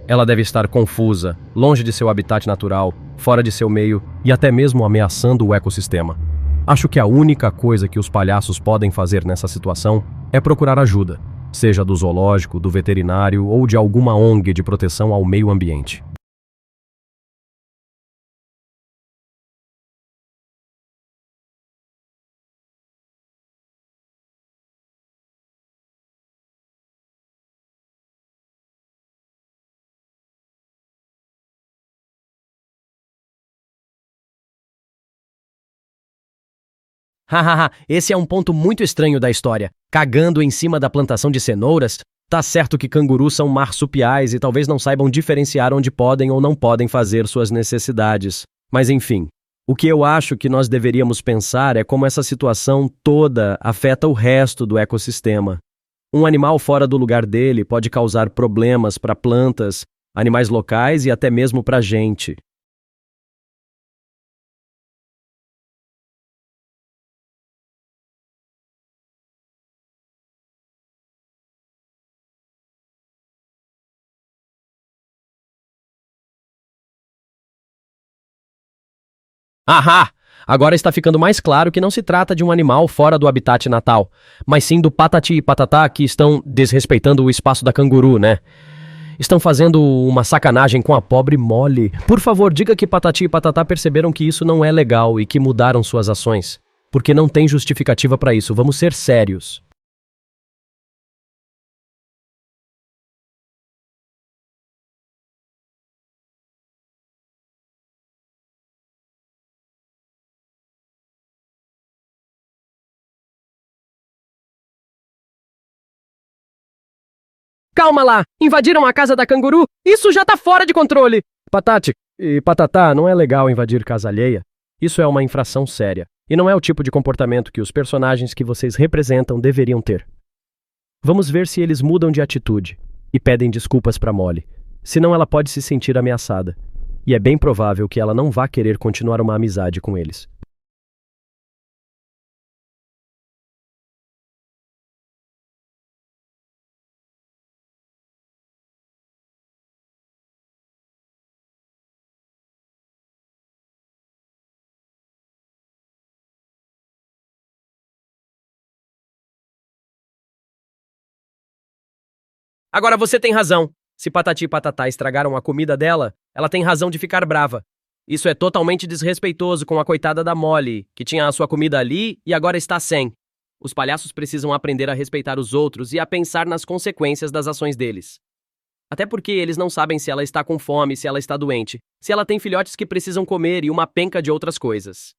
Ela deve estar confusa, longe de seu habitat natural, fora de seu meio e até mesmo ameaçando o ecossistema. Acho que a única coisa que os palhaços podem fazer nessa situação é procurar ajuda, seja do zoológico, do veterinário ou de alguma ONG de proteção ao meio ambiente. Hahaha, esse é um ponto muito estranho da história. Cagando em cima da plantação de cenouras? Tá certo que cangurus são marsupiais e talvez não saibam diferenciar onde podem ou não podem fazer suas necessidades. Mas enfim, o que eu acho que nós deveríamos pensar é como essa situação toda afeta o resto do ecossistema. Um animal fora do lugar dele pode causar problemas para plantas, animais locais e até mesmo para a gente. Ahá! Agora está ficando mais claro que não se trata de um animal fora do habitat natal, mas sim do Patati e Patatá que estão desrespeitando o espaço da canguru, né? Estão fazendo uma sacanagem com a pobre Molly. Por favor, diga que Patati e Patatá perceberam que isso não é legal e que mudaram suas ações. Porque não tem justificativa para isso. Vamos ser sérios. Calma lá! Invadiram a casa da canguru? Isso já tá fora de controle! Patati e Patatá, não é legal invadir casa alheia. Isso é uma infração séria. E não é o tipo de comportamento que os personagens que vocês representam deveriam ter. Vamos ver se eles mudam de atitude e pedem desculpas para Molly. Senão ela pode se sentir ameaçada. E é bem provável que ela não vá querer continuar uma amizade com eles. Agora você tem razão. Se Patati e Patatá estragaram a comida dela, ela tem razão de ficar brava. Isso é totalmente desrespeitoso com a coitada da Molly, que tinha a sua comida ali e agora está sem. Os palhaços precisam aprender a respeitar os outros e a pensar nas consequências das ações deles. Até porque eles não sabem se ela está com fome, se ela está doente, se ela tem filhotes que precisam comer e uma penca de outras coisas.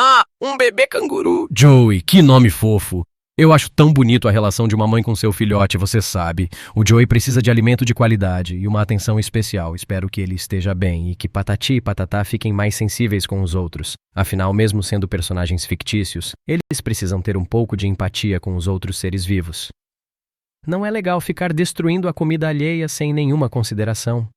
Ah, um bebê canguru. Joey, que nome fofo. Eu acho tão bonito a relação de uma mãe com seu filhote, você sabe. O Joey precisa de alimento de qualidade e uma atenção especial. Espero que ele esteja bem e que Patati e Patatá fiquem mais sensíveis com os outros. Afinal, mesmo sendo personagens fictícios, eles precisam ter um pouco de empatia com os outros seres vivos. Não é legal ficar destruindo a comida alheia sem nenhuma consideração.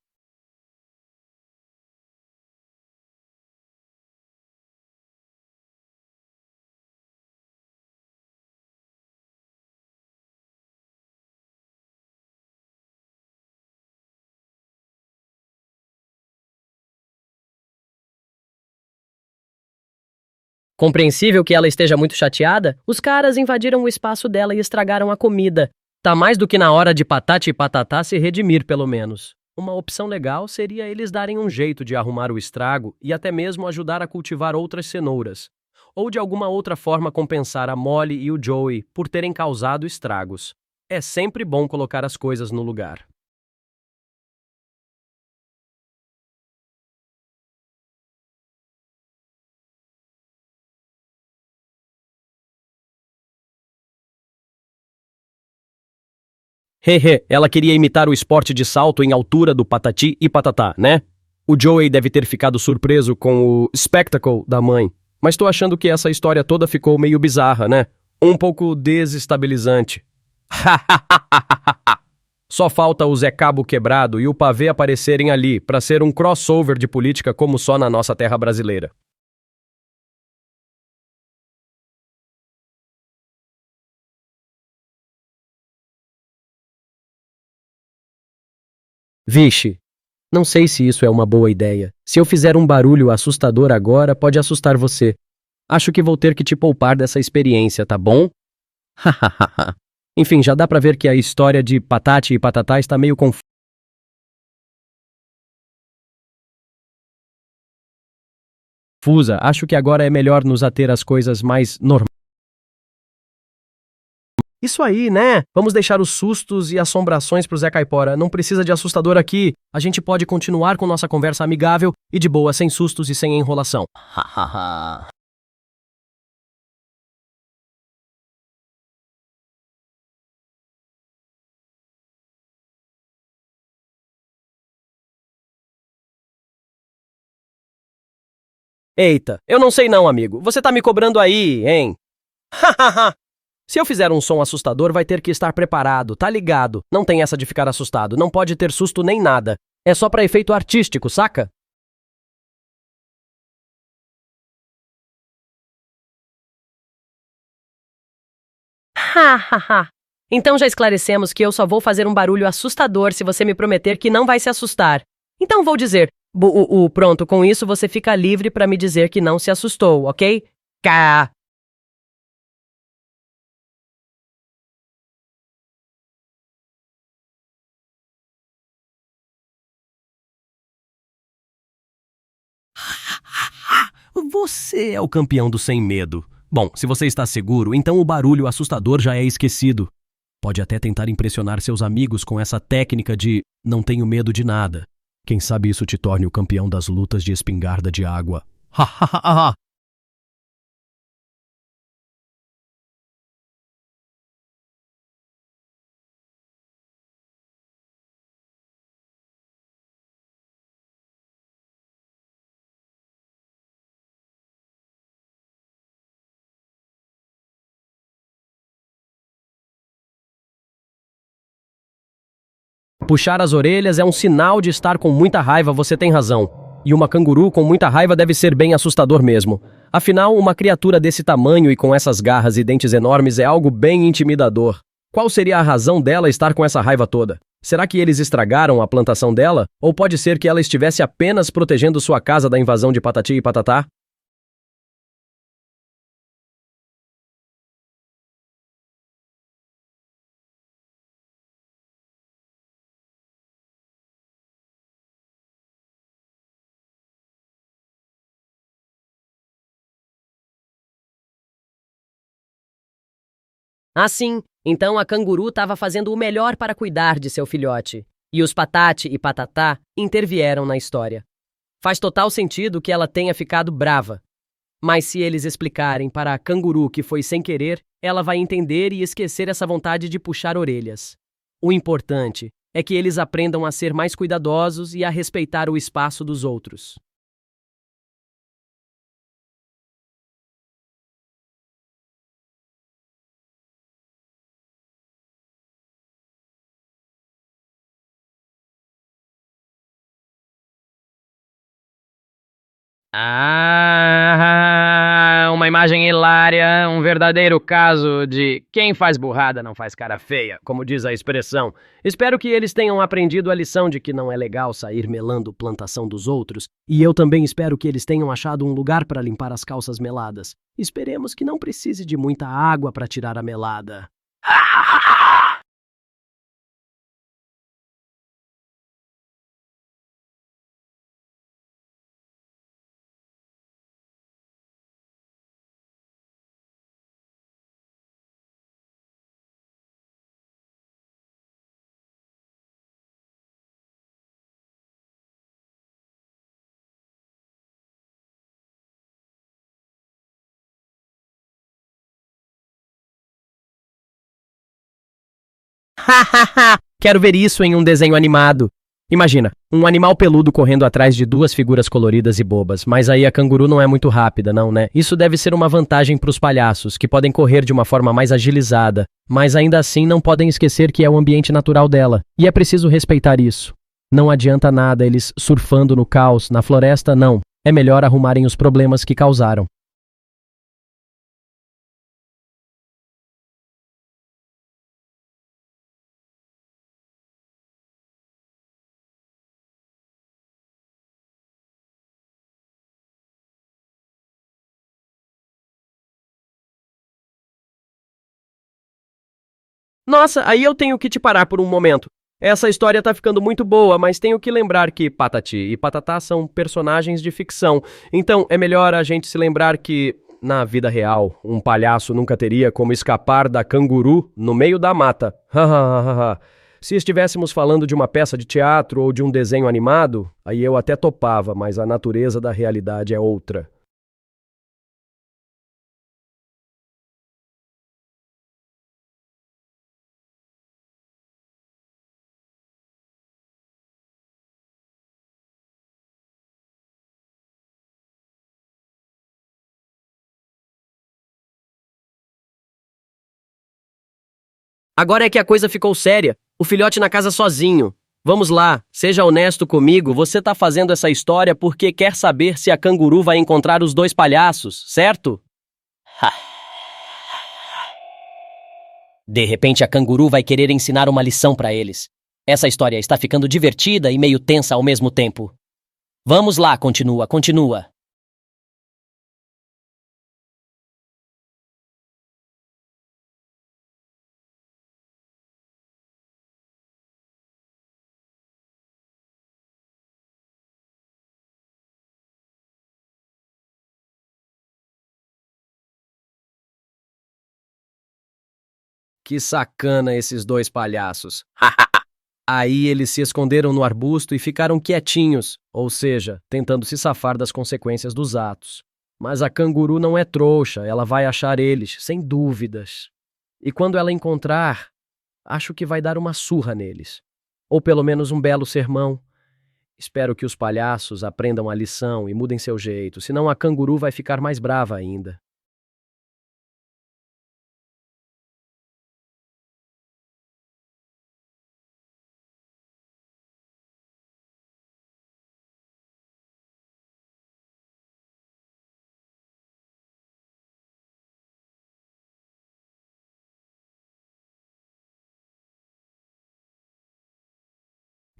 Compreensível que ela esteja muito chateada, os caras invadiram o espaço dela e estragaram a comida. Tá mais do que na hora de Patati e Patatá se redimir, pelo menos. Uma opção legal seria eles darem um jeito de arrumar o estrago e até mesmo ajudar a cultivar outras cenouras. Ou de alguma outra forma compensar a Molly e o Joey por terem causado estragos. É sempre bom colocar as coisas no lugar. Hehe, ela queria imitar o esporte de salto em altura do Patati e Patatá, né? O Joey deve ter ficado surpreso com o spectacle da mãe. Mas tô achando que essa história toda ficou meio bizarra, né? Um pouco desestabilizante. Só falta o Zé Cabo quebrado e o pavê aparecerem ali pra ser um crossover de política como só na nossa terra brasileira. Vixe, não sei se isso é uma boa ideia. Se eu fizer um barulho assustador agora, pode assustar você. Acho que vou ter que te poupar dessa experiência, tá bom? Hahaha. Enfim, já dá pra ver que a história de Patati e Patatá está meio confusa. Acho que agora é melhor nos ater às coisas mais normais. Isso aí, né? Vamos deixar os sustos e assombrações pro Zé Caipora. Não precisa de assustador aqui. A gente pode continuar com nossa conversa amigável e de boa, sem sustos e sem enrolação. Hahaha. Eita, eu não sei não, amigo. Você tá me cobrando aí, hein? Hahaha. Se eu fizer um som assustador, vai ter que estar preparado, tá ligado? Não tem essa de ficar assustado, não pode ter susto nem nada. É só pra efeito artístico, saca? Hahaha. Então já esclarecemos que eu só vou fazer um barulho assustador se você me prometer que não vai se assustar. Então vou dizer, pronto, com isso você fica livre pra me dizer que não se assustou, ok? Cá. Você é o campeão do sem medo. Bom, se você está seguro, então o barulho assustador já é esquecido. Pode até tentar impressionar seus amigos com essa técnica de não tenho medo de nada. Quem sabe isso te torne o campeão das lutas de espingarda de água. Hahaha. Puxar as orelhas é um sinal de estar com muita raiva, você tem razão. E uma canguru com muita raiva deve ser bem assustador mesmo. Afinal, uma criatura desse tamanho e com essas garras e dentes enormes é algo bem intimidador. Qual seria a razão dela estar com essa raiva toda? Será que eles estragaram a plantação dela? Ou pode ser que ela estivesse apenas protegendo sua casa da invasão de Patati e Patatá? Assim, então a canguru estava fazendo o melhor para cuidar de seu filhote. E os Patati e Patatá intervieram na história. Faz total sentido que ela tenha ficado brava. Mas se eles explicarem para a canguru que foi sem querer, ela vai entender e esquecer essa vontade de puxar orelhas. O importante é que eles aprendam a ser mais cuidadosos e a respeitar o espaço dos outros. Ah, uma imagem hilária, um verdadeiro caso de quem faz burrada não faz cara feia, como diz a expressão. Espero que eles tenham aprendido a lição de que não é legal sair melando plantação dos outros, e eu também espero que eles tenham achado um lugar para limpar as calças meladas. Esperemos que não precise de muita água para tirar a melada. Hahaha! Quero ver isso em um desenho animado. Imagina, um animal peludo correndo atrás de duas figuras coloridas e bobas, mas aí a canguru não é muito rápida, não, né? Isso deve ser uma vantagem para os palhaços, que podem correr de uma forma mais agilizada, mas ainda assim não podem esquecer que é o ambiente natural dela, e é preciso respeitar isso. Não adianta nada eles surfando no caos, na floresta, não. É melhor arrumarem os problemas que causaram. Nossa, aí eu tenho que te parar por um momento. Essa história tá ficando muito boa, mas tenho que lembrar que Patati e Patatá são personagens de ficção. Então é melhor a gente se lembrar que, na vida real, um palhaço nunca teria como escapar da canguru no meio da mata. Hahaha. Se estivéssemos falando de uma peça de teatro ou de um desenho animado, aí eu até topava, mas a natureza da realidade é outra. Agora é que a coisa ficou séria. O filhote na casa sozinho. Vamos lá, seja honesto comigo, você tá fazendo essa história porque quer saber se a canguru vai encontrar os dois palhaços, certo? De repente a canguru vai querer ensinar uma lição pra eles. Essa história está ficando divertida e meio tensa ao mesmo tempo. Vamos lá, continua, continua. Que sacana esses dois palhaços. Aí eles se esconderam no arbusto e ficaram quietinhos, ou seja, tentando se safar das consequências dos atos. Mas a canguru não é trouxa, ela vai achar eles, sem dúvidas. E quando ela encontrar, acho que vai dar uma surra neles. Ou pelo menos um belo sermão. Espero que os palhaços aprendam a lição e mudem seu jeito, senão a canguru vai ficar mais brava ainda.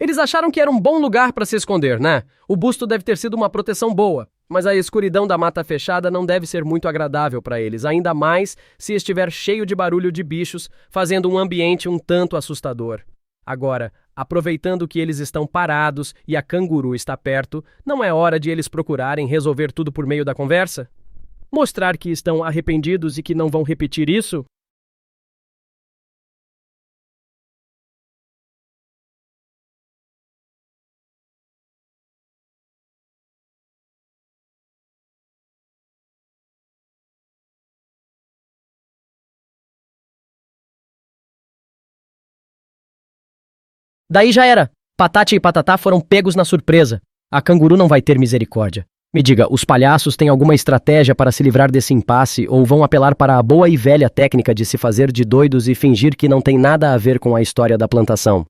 Eles acharam que era um bom lugar para se esconder, né? O busto deve ter sido uma proteção boa, mas a escuridão da mata fechada não deve ser muito agradável para eles, ainda mais se estiver cheio de barulho de bichos, fazendo um ambiente um tanto assustador. Agora, aproveitando que eles estão parados e a canguru está perto, não é hora de eles procurarem resolver tudo por meio da conversa? Mostrar que estão arrependidos e que não vão repetir isso? Daí já era. Patati e Patatá foram pegos na surpresa. A canguru não vai ter misericórdia. Me diga, os palhaços têm alguma estratégia para se livrar desse impasse ou vão apelar para a boa e velha técnica de se fazer de doidos e fingir que não tem nada a ver com a história da plantação?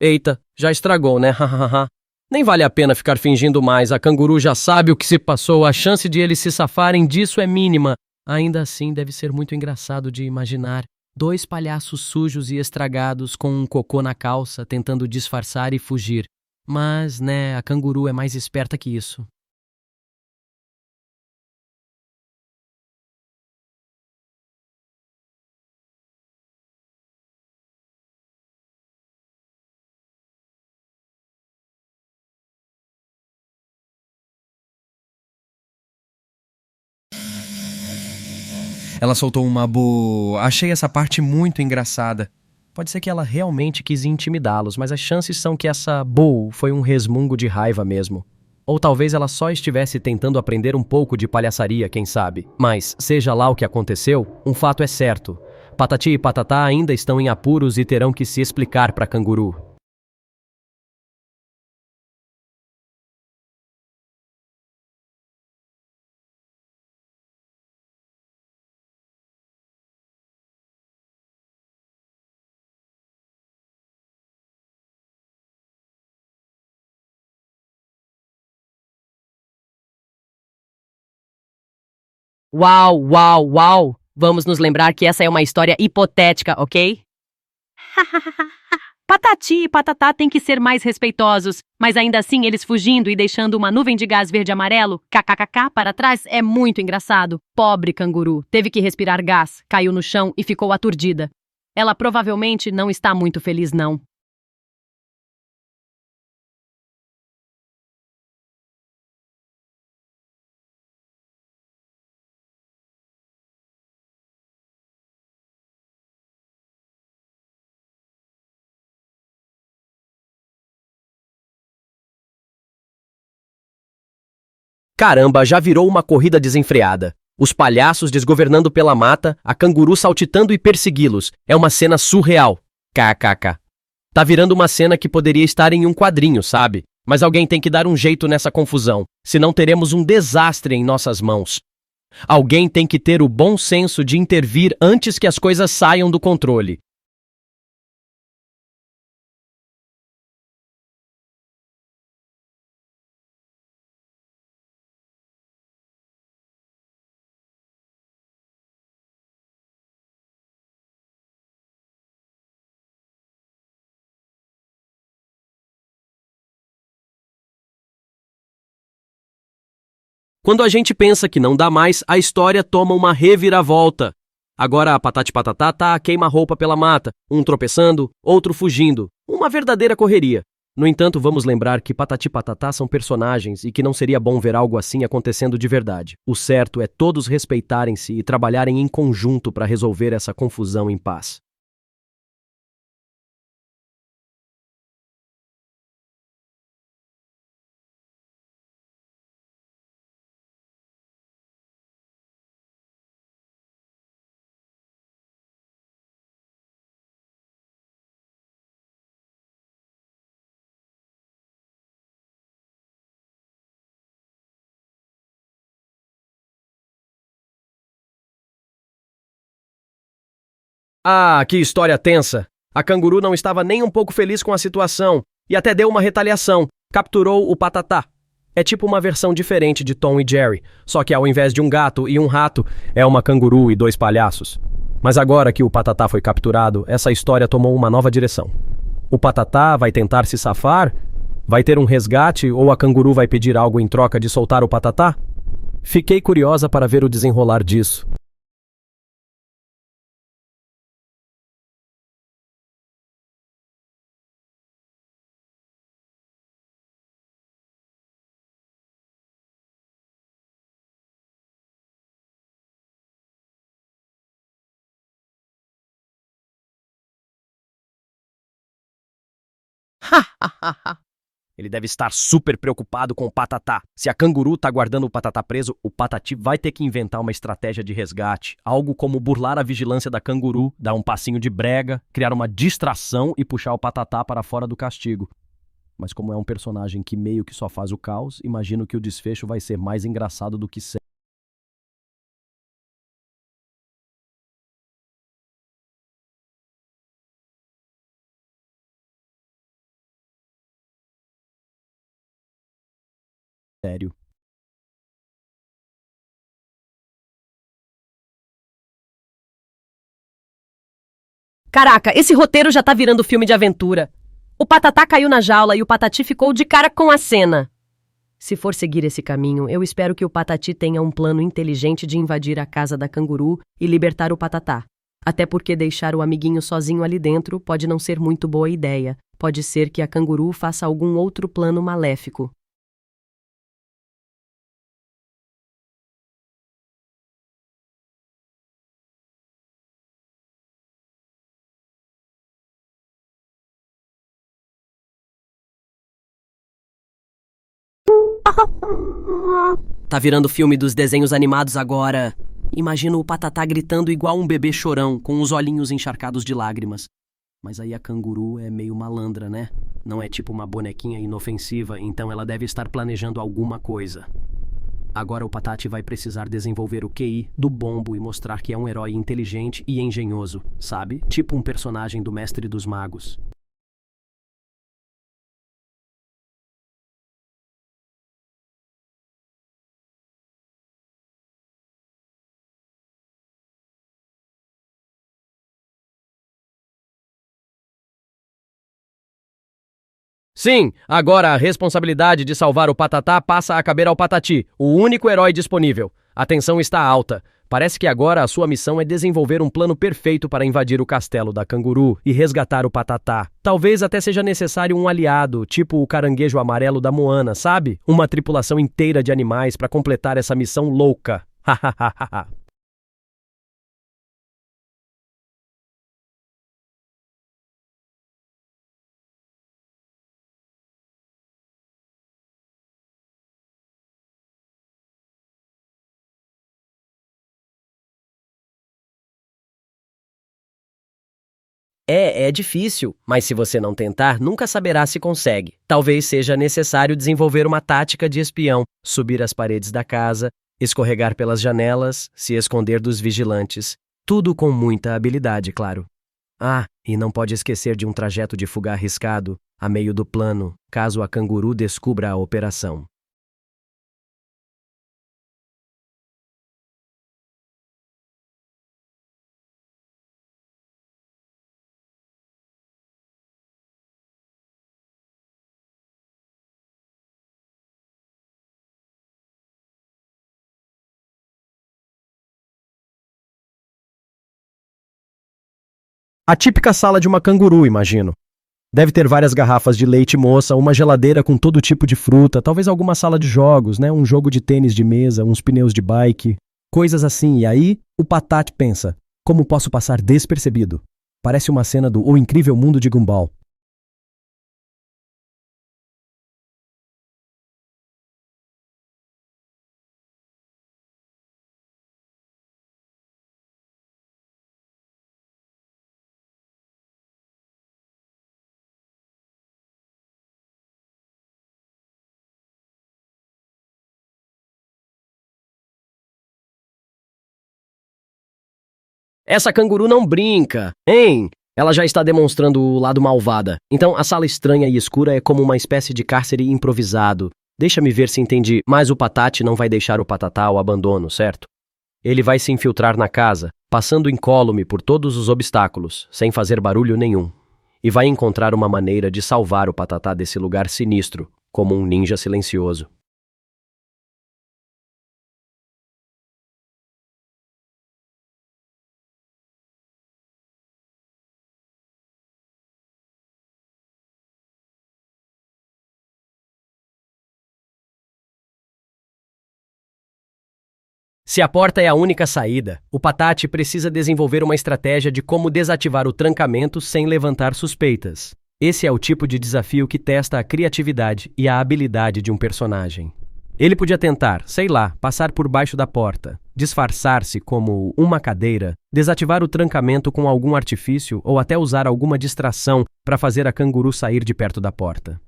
Eita, já estragou, né? Hahaha. Nem vale a pena ficar fingindo mais. A canguru já sabe o que se passou. A chance de eles se safarem disso é mínima. Ainda assim, deve ser muito engraçado de imaginar. Dois palhaços sujos e estragados com um cocô na calça, tentando disfarçar e fugir. Mas, né, a canguru é mais esperta que isso. Ela soltou uma Achei essa parte muito engraçada. Pode ser que ela realmente quis intimidá-los, mas as chances são que essa boo foi um resmungo de raiva mesmo. Ou talvez ela só estivesse tentando aprender um pouco de palhaçaria, quem sabe. Mas, seja lá o que aconteceu, um fato é certo. Patati e Patatá ainda estão em apuros e terão que se explicar para canguru. Uau, uau, uau! Vamos nos lembrar que essa é uma história hipotética, ok? Patati e Patatá têm que ser mais respeitosos, mas ainda assim eles fugindo e deixando uma nuvem de gás verde-amarelo, kkkk, para trás é muito engraçado. Pobre canguru, teve que respirar gás, caiu no chão e ficou aturdida. Ela provavelmente não está muito feliz, não. Caramba, já virou uma corrida desenfreada. Os palhaços desgovernando pela mata, a canguru saltitando e persegui-los. É uma cena surreal. KKK. Tá virando uma cena que poderia estar em um quadrinho, sabe? Mas alguém tem que dar um jeito nessa confusão, senão teremos um desastre em nossas mãos. Alguém tem que ter o bom senso de intervir antes que as coisas saiam do controle. Quando a gente pensa que não dá mais, a história toma uma reviravolta. Agora a Patati Patatá tá a queima-roupa pela mata, um tropeçando, outro fugindo. Uma verdadeira correria. No entanto, vamos lembrar que Patati e Patatá são personagens e que não seria bom ver algo assim acontecendo de verdade. O certo é todos respeitarem-se e trabalharem em conjunto para resolver essa confusão em paz. Ah, que história tensa! A canguru não estava nem um pouco feliz com a situação e até deu uma retaliação. Capturou o Patatá. É tipo uma versão diferente de Tom e Jerry, só que ao invés de um gato e um rato, é uma canguru e dois palhaços. Mas agora que o Patatá foi capturado, essa história tomou uma nova direção. O Patatá vai tentar se safar? Vai ter um resgate ou a canguru vai pedir algo em troca de soltar o Patatá? Fiquei curiosa para ver o desenrolar disso. Ele deve estar super preocupado com o Patatá. Se a Canguru tá guardando o Patatá preso, o Patati vai ter que inventar uma estratégia de resgate. Algo como burlar a vigilância da Canguru, dar um passinho de brega, criar uma distração e puxar o Patatá para fora do castigo. Mas como é um personagem que meio que só faz o caos, imagino que o desfecho vai ser mais engraçado do que sério. Caraca, esse roteiro já tá virando filme de aventura. O Patatá caiu na jaula e o Patati ficou de cara com a cena. Se for seguir esse caminho, eu espero que o Patati tenha um plano inteligente de invadir a casa da Canguru e libertar o Patatá. Até porque deixar o amiguinho sozinho ali dentro pode não ser muito boa ideia. Pode ser que a Canguru faça algum outro plano maléfico. Tá virando filme dos desenhos animados agora. Imagino o Patatá gritando igual um bebê chorão, com os olhinhos encharcados de lágrimas. Mas aí a Canguru é meio malandra, né? Não é tipo uma bonequinha inofensiva, então ela deve estar planejando alguma coisa. Agora o Patati vai precisar desenvolver o QI do Bombo e mostrar que é um herói inteligente e engenhoso, sabe? Tipo um personagem do Mestre dos Magos. Sim, agora a responsabilidade de salvar o Patatá passa a caber ao Patati, o único herói disponível. A tensão está alta. Parece que agora a sua missão é desenvolver um plano perfeito para invadir o castelo da Canguru e resgatar o Patatá. Talvez até seja necessário um aliado, tipo o caranguejo amarelo da Moana, sabe? Uma tripulação inteira de animais para completar essa missão louca. Hahaha. É difícil, mas se você não tentar, nunca saberá se consegue. Talvez seja necessário desenvolver uma tática de espião, subir as paredes da casa, escorregar pelas janelas, se esconder dos vigilantes. Tudo com muita habilidade, claro. Ah, e não pode esquecer de um trajeto de fuga arriscado, a meio do plano, caso a Canguru descubra a operação. A típica sala de uma canguru, imagino. Deve ter várias garrafas de leite moça, uma geladeira com todo tipo de fruta, talvez alguma sala de jogos, né? Um jogo de tênis de mesa, uns pneus de bike, coisas assim. E aí, o Patati pensa, como posso passar despercebido? Parece uma cena do O Incrível Mundo de Gumball. Essa canguru não brinca, hein? Ela já está demonstrando o lado malvada. Então, a sala estranha e escura é como uma espécie de cárcere improvisado. Deixa-me ver se entendi. Mas o Patati não vai deixar o Patatá ao abandono, certo? Ele vai se infiltrar na casa, passando incólume por todos os obstáculos, sem fazer barulho nenhum. E vai encontrar uma maneira de salvar o Patatá desse lugar sinistro, como um ninja silencioso. Se a porta é a única saída, o Patati precisa desenvolver uma estratégia de como desativar o trancamento sem levantar suspeitas. Esse é o tipo de desafio que testa a criatividade e a habilidade de um personagem. Ele podia tentar, sei lá, passar por baixo da porta, disfarçar-se como uma cadeira, desativar o trancamento com algum artifício ou até usar alguma distração para fazer a canguru sair de perto da porta.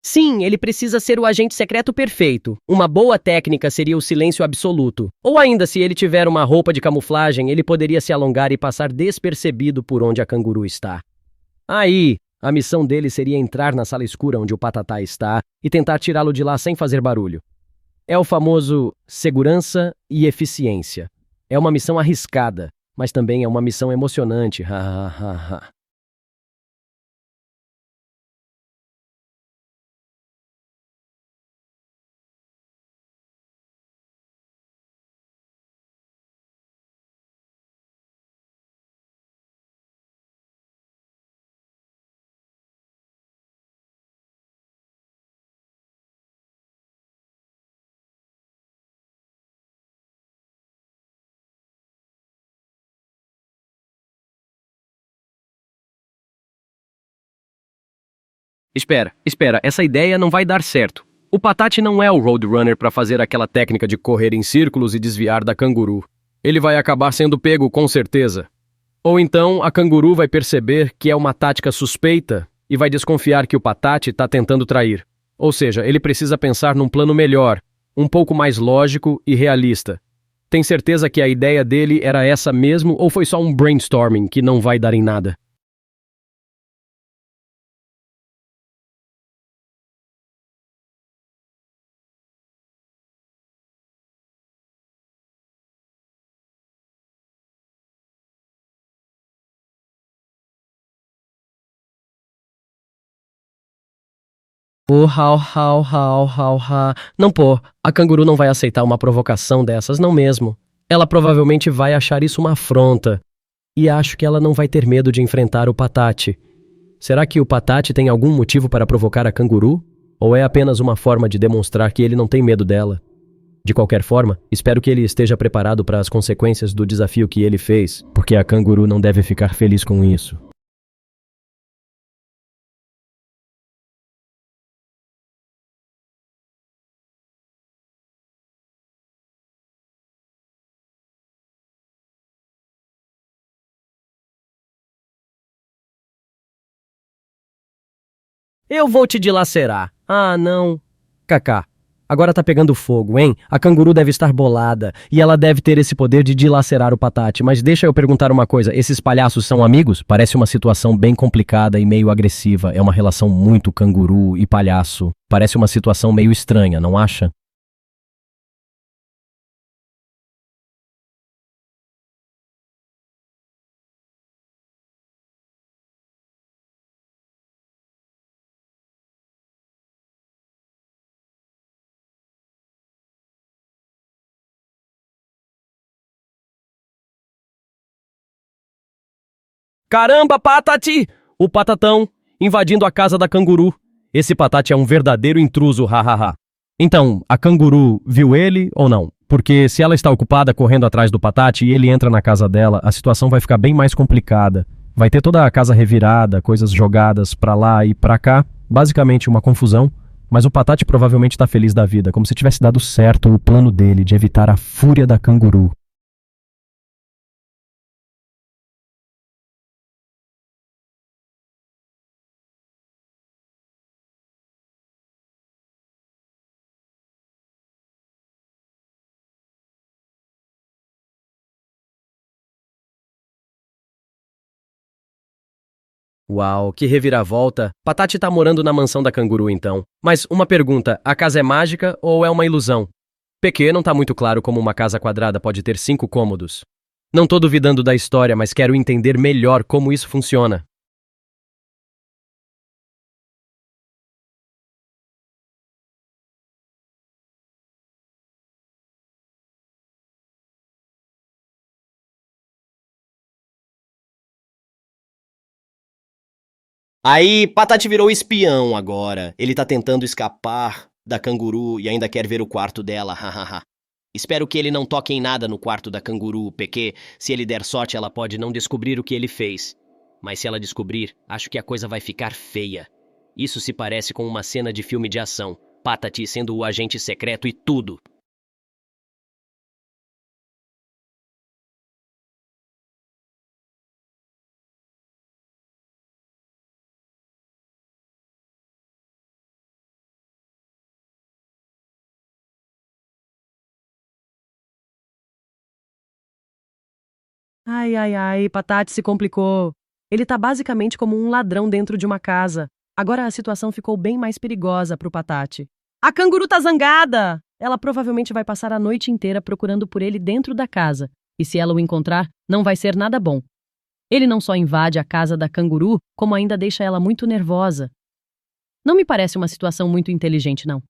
Sim, ele precisa ser o agente secreto perfeito. Uma boa técnica seria o silêncio absoluto. Ou ainda, se ele tiver uma roupa de camuflagem, ele poderia se alongar e passar despercebido por onde a canguru está. Aí, a missão dele seria entrar na sala escura onde o Patatá está e tentar tirá-lo de lá sem fazer barulho. É o famoso segurança e eficiência. É uma missão arriscada, mas também é uma missão emocionante. Ha, ha, ha, ha. Espera, essa ideia não vai dar certo. O Patate não é o Roadrunner para fazer aquela técnica de correr em círculos e desviar da canguru. Ele vai acabar sendo pego com certeza. Ou então a canguru vai perceber que é uma tática suspeita e vai desconfiar que o Patate está tentando trair. Ou seja, ele precisa pensar num plano melhor, um pouco mais lógico e realista. Tem certeza que a ideia dele era essa mesmo ou foi só um brainstorming que não vai dar em nada? Não, pô, a canguru não vai aceitar uma provocação dessas, não mesmo. Ela provavelmente vai achar isso uma afronta. E acho que ela não vai ter medo de enfrentar o Patate. Será que o Patate tem algum motivo para provocar a canguru? Ou é apenas uma forma de demonstrar que ele não tem medo dela? De qualquer forma, espero que ele esteja preparado para as consequências do desafio que ele fez, porque a canguru não deve ficar feliz com isso. Eu vou te dilacerar. Ah, não. Kaká, agora tá pegando fogo, hein? A canguru deve estar bolada e ela deve ter esse poder de dilacerar o Patate. Mas deixa eu perguntar uma coisa: esses palhaços são amigos? Parece uma situação bem complicada e meio agressiva. É uma relação muito canguru e palhaço. Parece uma situação meio estranha, não acha? Caramba, Patati! O Patatão invadindo a casa da canguru. Esse Patate é um verdadeiro intruso, hahaha. Então, a canguru viu ele ou não? Porque se ela está ocupada correndo atrás do Patate e ele entra na casa dela, a situação vai ficar bem mais complicada. Vai ter toda a casa revirada, coisas jogadas pra lá e pra cá, basicamente uma confusão. Mas o Patate provavelmente está feliz da vida, como se tivesse dado certo o plano dele de evitar a fúria da canguru. Uau, que reviravolta. Patati tá morando na mansão da canguru, então. Mas uma pergunta, a casa é mágica ou é uma ilusão? PQ não tá muito claro como uma casa quadrada pode ter 5 cômodos. Não tô duvidando da história, mas quero entender melhor como isso funciona. Aí, Patati virou espião agora. Ele tá tentando escapar da canguru e ainda quer ver o quarto dela, hahaha. Espero que ele não toque em nada no quarto da canguru, porque se ele der sorte ela pode não descobrir o que ele fez. Mas se ela descobrir, acho que a coisa vai ficar feia. Isso se parece com uma cena de filme de ação. Patati sendo o agente secreto e tudo. Ai, ai, ai, Patati se complicou. Ele tá basicamente como um ladrão dentro de uma casa. Agora a situação ficou bem mais perigosa pro Patati. A canguru tá zangada! Ela provavelmente vai passar a noite inteira procurando por ele dentro da casa. E se ela o encontrar, não vai ser nada bom. Ele não só invade a casa da canguru, como ainda deixa ela muito nervosa. Não me parece uma situação muito inteligente, não.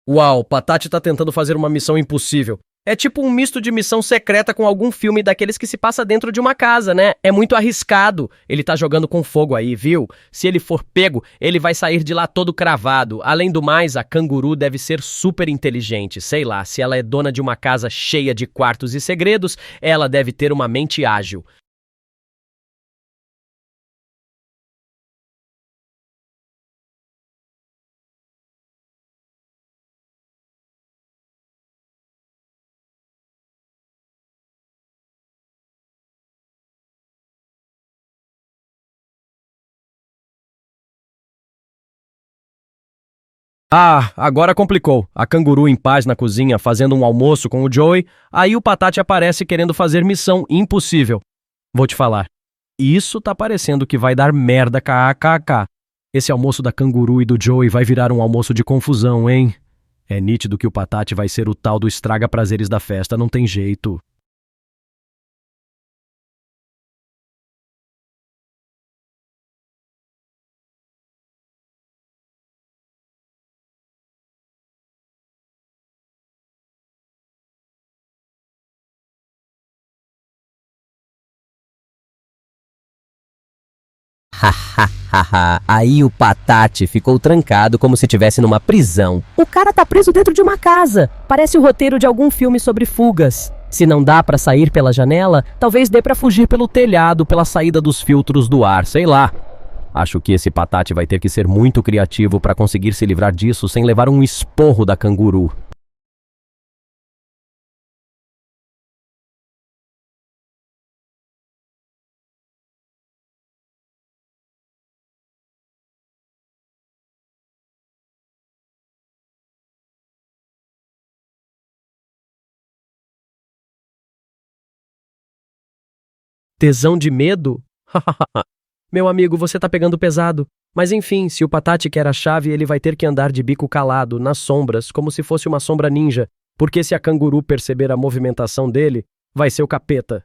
Uau, Patati tá tentando fazer uma missão impossível. É tipo um misto de missão secreta com algum filme daqueles que se passa dentro de uma casa, né? É muito arriscado. Ele tá jogando com fogo aí, viu? Se ele for pego, ele vai sair de lá todo cravado. Além do mais, a canguru deve ser super inteligente. Sei lá, se ela é dona de uma casa cheia de quartos e segredos, ela deve ter uma mente ágil. Ah, agora complicou. A canguru em paz na cozinha fazendo um almoço com o Joey, aí o Patati aparece querendo fazer missão impossível. Vou te falar. Isso tá parecendo que vai dar merda kkk. Esse almoço da canguru e do Joey vai virar um almoço de confusão, hein? É nítido que o Patati vai ser o tal do estraga-prazeres da festa, não tem jeito. Hahaha, aí o Patati ficou trancado como se estivesse numa prisão. O cara tá preso dentro de uma casa. Parece o roteiro de algum filme sobre fugas. Se não dá pra sair pela janela, talvez dê pra fugir pelo telhado, pela saída dos filtros do ar, sei lá. Acho que esse Patati vai ter que ser muito criativo para conseguir se livrar disso sem levar um esporro da canguru. Tesão de medo? Meu amigo, você tá pegando pesado. Mas enfim, se o Patati quer a chave, ele vai ter que andar de bico calado, nas sombras, como se fosse uma sombra ninja, porque se a canguru perceber a movimentação dele, vai ser o capeta.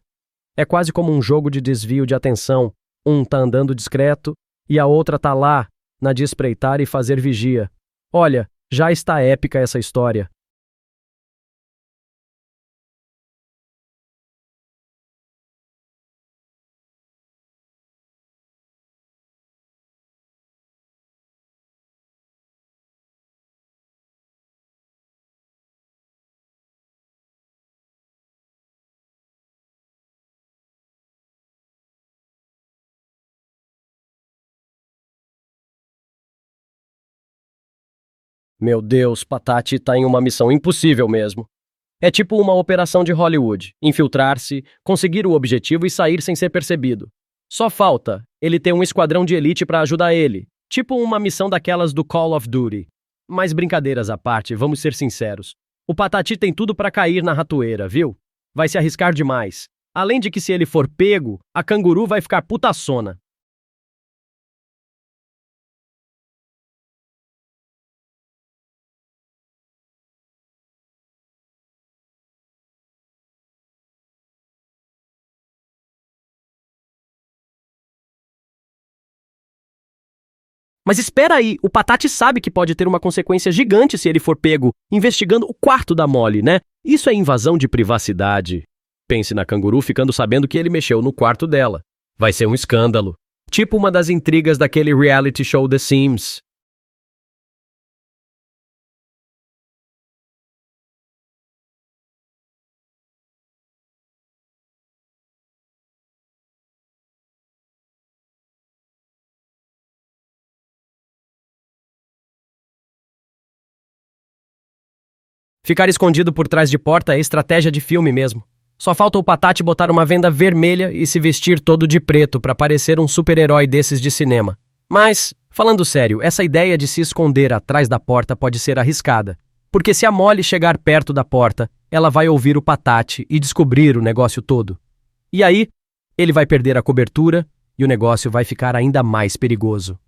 É quase como um jogo de desvio de atenção. Um tá andando discreto e a outra tá lá, na de espreitar e fazer vigia. Olha, já está épica essa história. Meu Deus, Patati tá em uma missão impossível mesmo. É tipo uma operação de Hollywood, infiltrar-se, conseguir o objetivo e sair sem ser percebido. Só falta ele ter um esquadrão de elite pra ajudar ele, tipo uma missão daquelas do Call of Duty. Mas brincadeiras à parte, vamos ser sinceros. O Patati tem tudo pra cair na ratoeira, viu? Vai se arriscar demais. Além de que se ele for pego, a canguru vai ficar putaçona. Mas espera aí, o Patati sabe que pode ter uma consequência gigante se ele for pego investigando o quarto da Molly, né? Isso é invasão de privacidade. Pense na canguru ficando sabendo que ele mexeu no quarto dela. Vai ser um escândalo. Tipo uma das intrigas daquele reality show The Sims. Ficar escondido por trás de porta é estratégia de filme mesmo. Só falta o Patati botar uma venda vermelha e se vestir todo de preto para parecer um super-herói desses de cinema. Mas, falando sério, essa ideia de se esconder atrás da porta pode ser arriscada. Porque se a Molly chegar perto da porta, ela vai ouvir o Patati e descobrir o negócio todo. E aí, ele vai perder a cobertura e o negócio vai ficar ainda mais perigoso.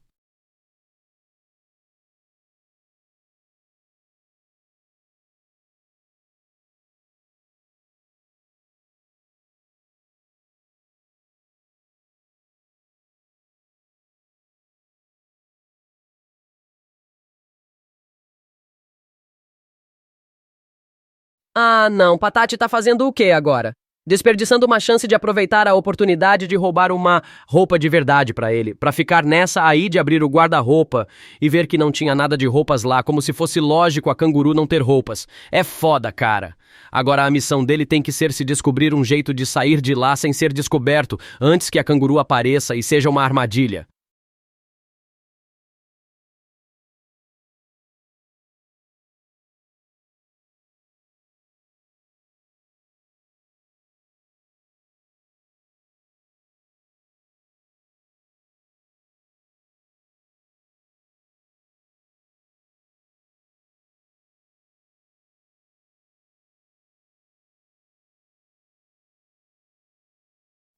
Ah, não, Patati tá fazendo o quê agora? Desperdiçando uma chance de aproveitar a oportunidade de roubar uma roupa de verdade pra ele, pra ficar nessa aí de abrir o guarda-roupa e ver que não tinha nada de roupas lá, como se fosse lógico a canguru não ter roupas. É foda, cara. Agora a missão dele tem que ser se descobrir um jeito de sair de lá sem ser descoberto, antes que a canguru apareça e seja uma armadilha.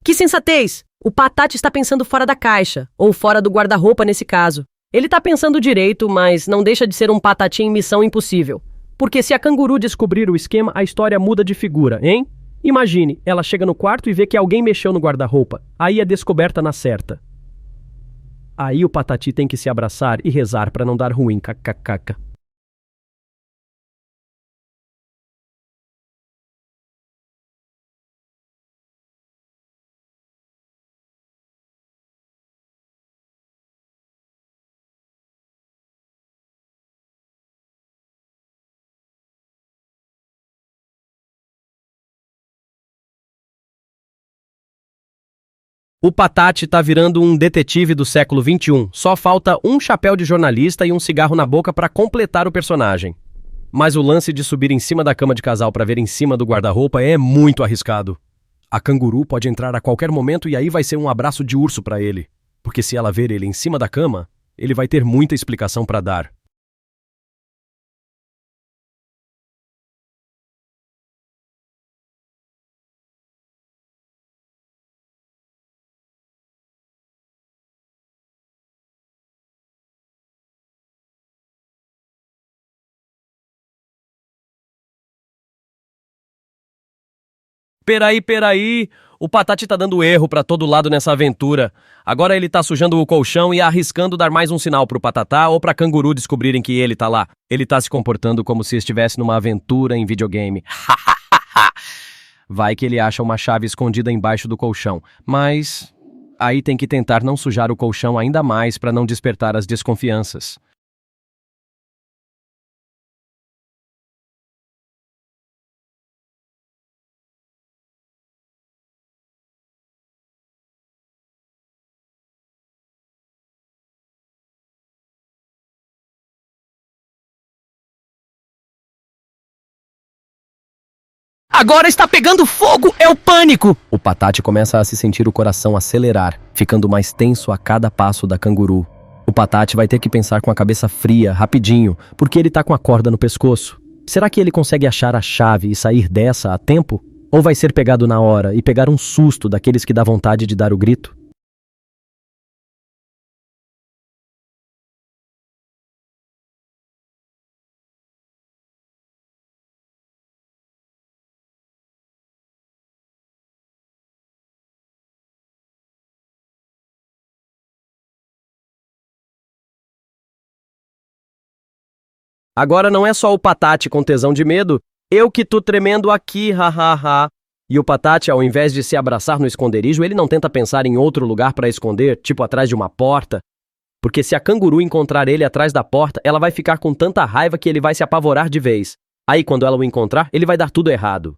Que sensatez! O Patati está pensando fora da caixa, ou fora do guarda-roupa nesse caso. Ele tá pensando direito, mas não deixa de ser um Patati em missão impossível. Porque se a canguru descobrir o esquema, a história muda de figura, hein? Imagine, ela chega no quarto e vê que alguém mexeu no guarda-roupa. Aí é descoberta na certa. Aí o Patati tem que se abraçar e rezar pra não dar ruim, kkk. O Patati tá virando um detetive do século XXI. Só falta um chapéu de jornalista e um cigarro na boca pra completar o personagem. Mas o lance de subir em cima da cama de casal pra ver em cima do guarda-roupa é muito arriscado. A canguru pode entrar a qualquer momento e aí vai ser um abraço de urso pra ele. Porque se ela ver ele em cima da cama, ele vai ter muita explicação pra dar. Peraí. O Patati tá dando erro pra todo lado nessa aventura. Agora ele tá sujando o colchão e arriscando dar mais um sinal pro Patatá ou pra canguru descobrirem que ele tá lá. Ele tá se comportando como se estivesse numa aventura em videogame. Vai que ele acha uma chave escondida embaixo do colchão. Mas aí tem que tentar não sujar o colchão ainda mais pra não despertar as desconfianças. Agora está pegando fogo! É o pânico! O Patati começa a se sentir o coração acelerar, ficando mais tenso a cada passo da canguru. O Patati vai ter que pensar com a cabeça fria, rapidinho, porque ele tá com a corda no pescoço. Será que ele consegue achar a chave e sair dessa a tempo? Ou vai ser pegado na hora e pegar um susto daqueles que dá vontade de dar o grito? Agora não é só o Patate com tesão de medo, eu que tô tremendo aqui, hahaha. E o Patate, ao invés de se abraçar no esconderijo, ele não tenta pensar em outro lugar para esconder, tipo atrás de uma porta. Porque se a canguru encontrar ele atrás da porta, ela vai ficar com tanta raiva que ele vai se apavorar de vez. Aí, quando ela o encontrar, ele vai dar tudo errado.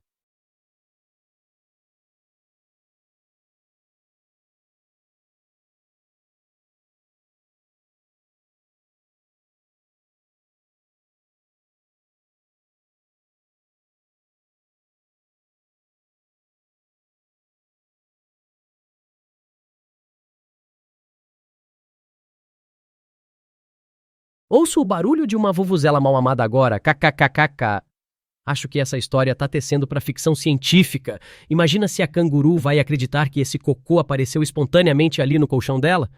Ouço o barulho de uma vuvuzela mal amada agora, kkkk. Acho que essa história tá tecendo pra ficção científica. Imagina se a canguru vai acreditar que esse cocô apareceu espontaneamente ali no colchão dela?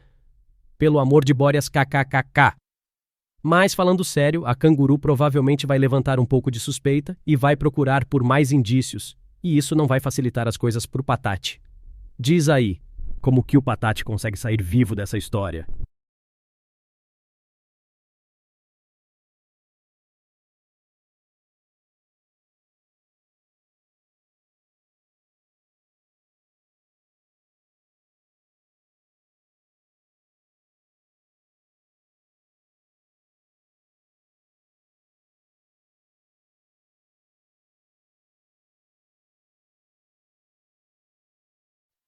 Pelo amor de Bóreas, kkkk. Mas, falando sério, a canguru provavelmente vai levantar um pouco de suspeita e vai procurar por mais indícios. E isso não vai facilitar as coisas pro Patate. Diz aí, como que o Patate consegue sair vivo dessa história?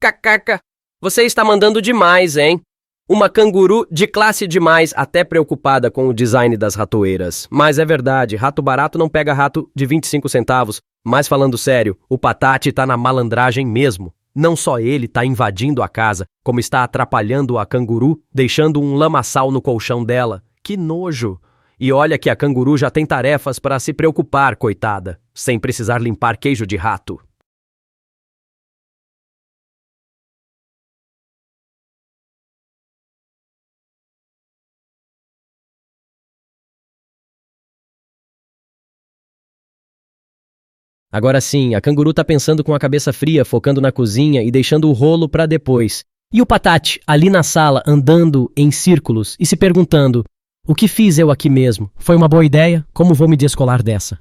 Kkk, você está mandando demais, hein? Uma canguru de classe demais, até preocupada com o design das ratoeiras. Mas é verdade, rato barato não pega rato de 25 centavos. Mas falando sério, o Patate tá na malandragem mesmo. Não só ele tá invadindo a casa, como está atrapalhando a canguru, deixando um lamaçal no colchão dela. Que nojo! E olha que a canguru já tem tarefas para se preocupar, coitada, sem precisar limpar queijo de rato. Agora sim, a canguru tá pensando com a cabeça fria, focando na cozinha e deixando o rolo pra depois. E o Patate, ali na sala, andando em círculos e se perguntando: o que fiz eu aqui mesmo? Foi uma boa ideia? Como vou me descolar dessa?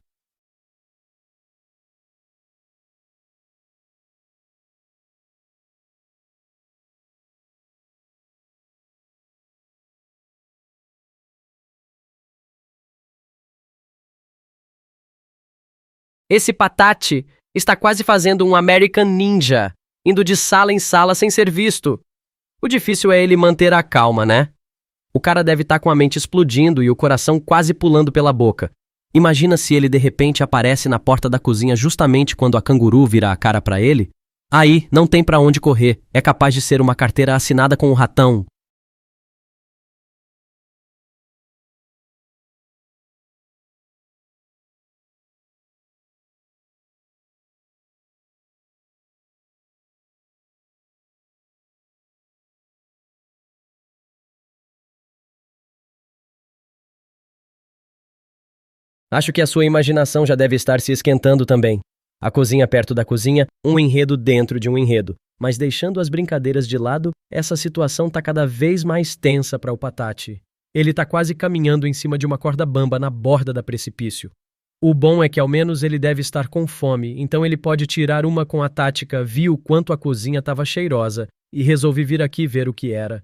Esse Patate está quase fazendo um American Ninja, indo de sala em sala sem ser visto. O difícil é ele manter a calma, né? O cara deve estar com a mente explodindo e o coração quase pulando pela boca. Imagina se ele de repente aparece na porta da cozinha justamente quando a canguru vira a cara pra ele. Aí, não tem pra onde correr. É capaz de ser uma carteira assinada com o ratão. Acho que a sua imaginação já deve estar se esquentando também. A cozinha perto da cozinha, um enredo dentro de um enredo. Mas deixando as brincadeiras de lado, essa situação tá cada vez mais tensa para o Patate. Ele tá quase caminhando em cima de uma corda bamba na borda da precipício. O bom é que ao menos ele deve estar com fome, então ele pode tirar uma com a tática vi o quanto a cozinha estava cheirosa e resolvi vir aqui ver o que era.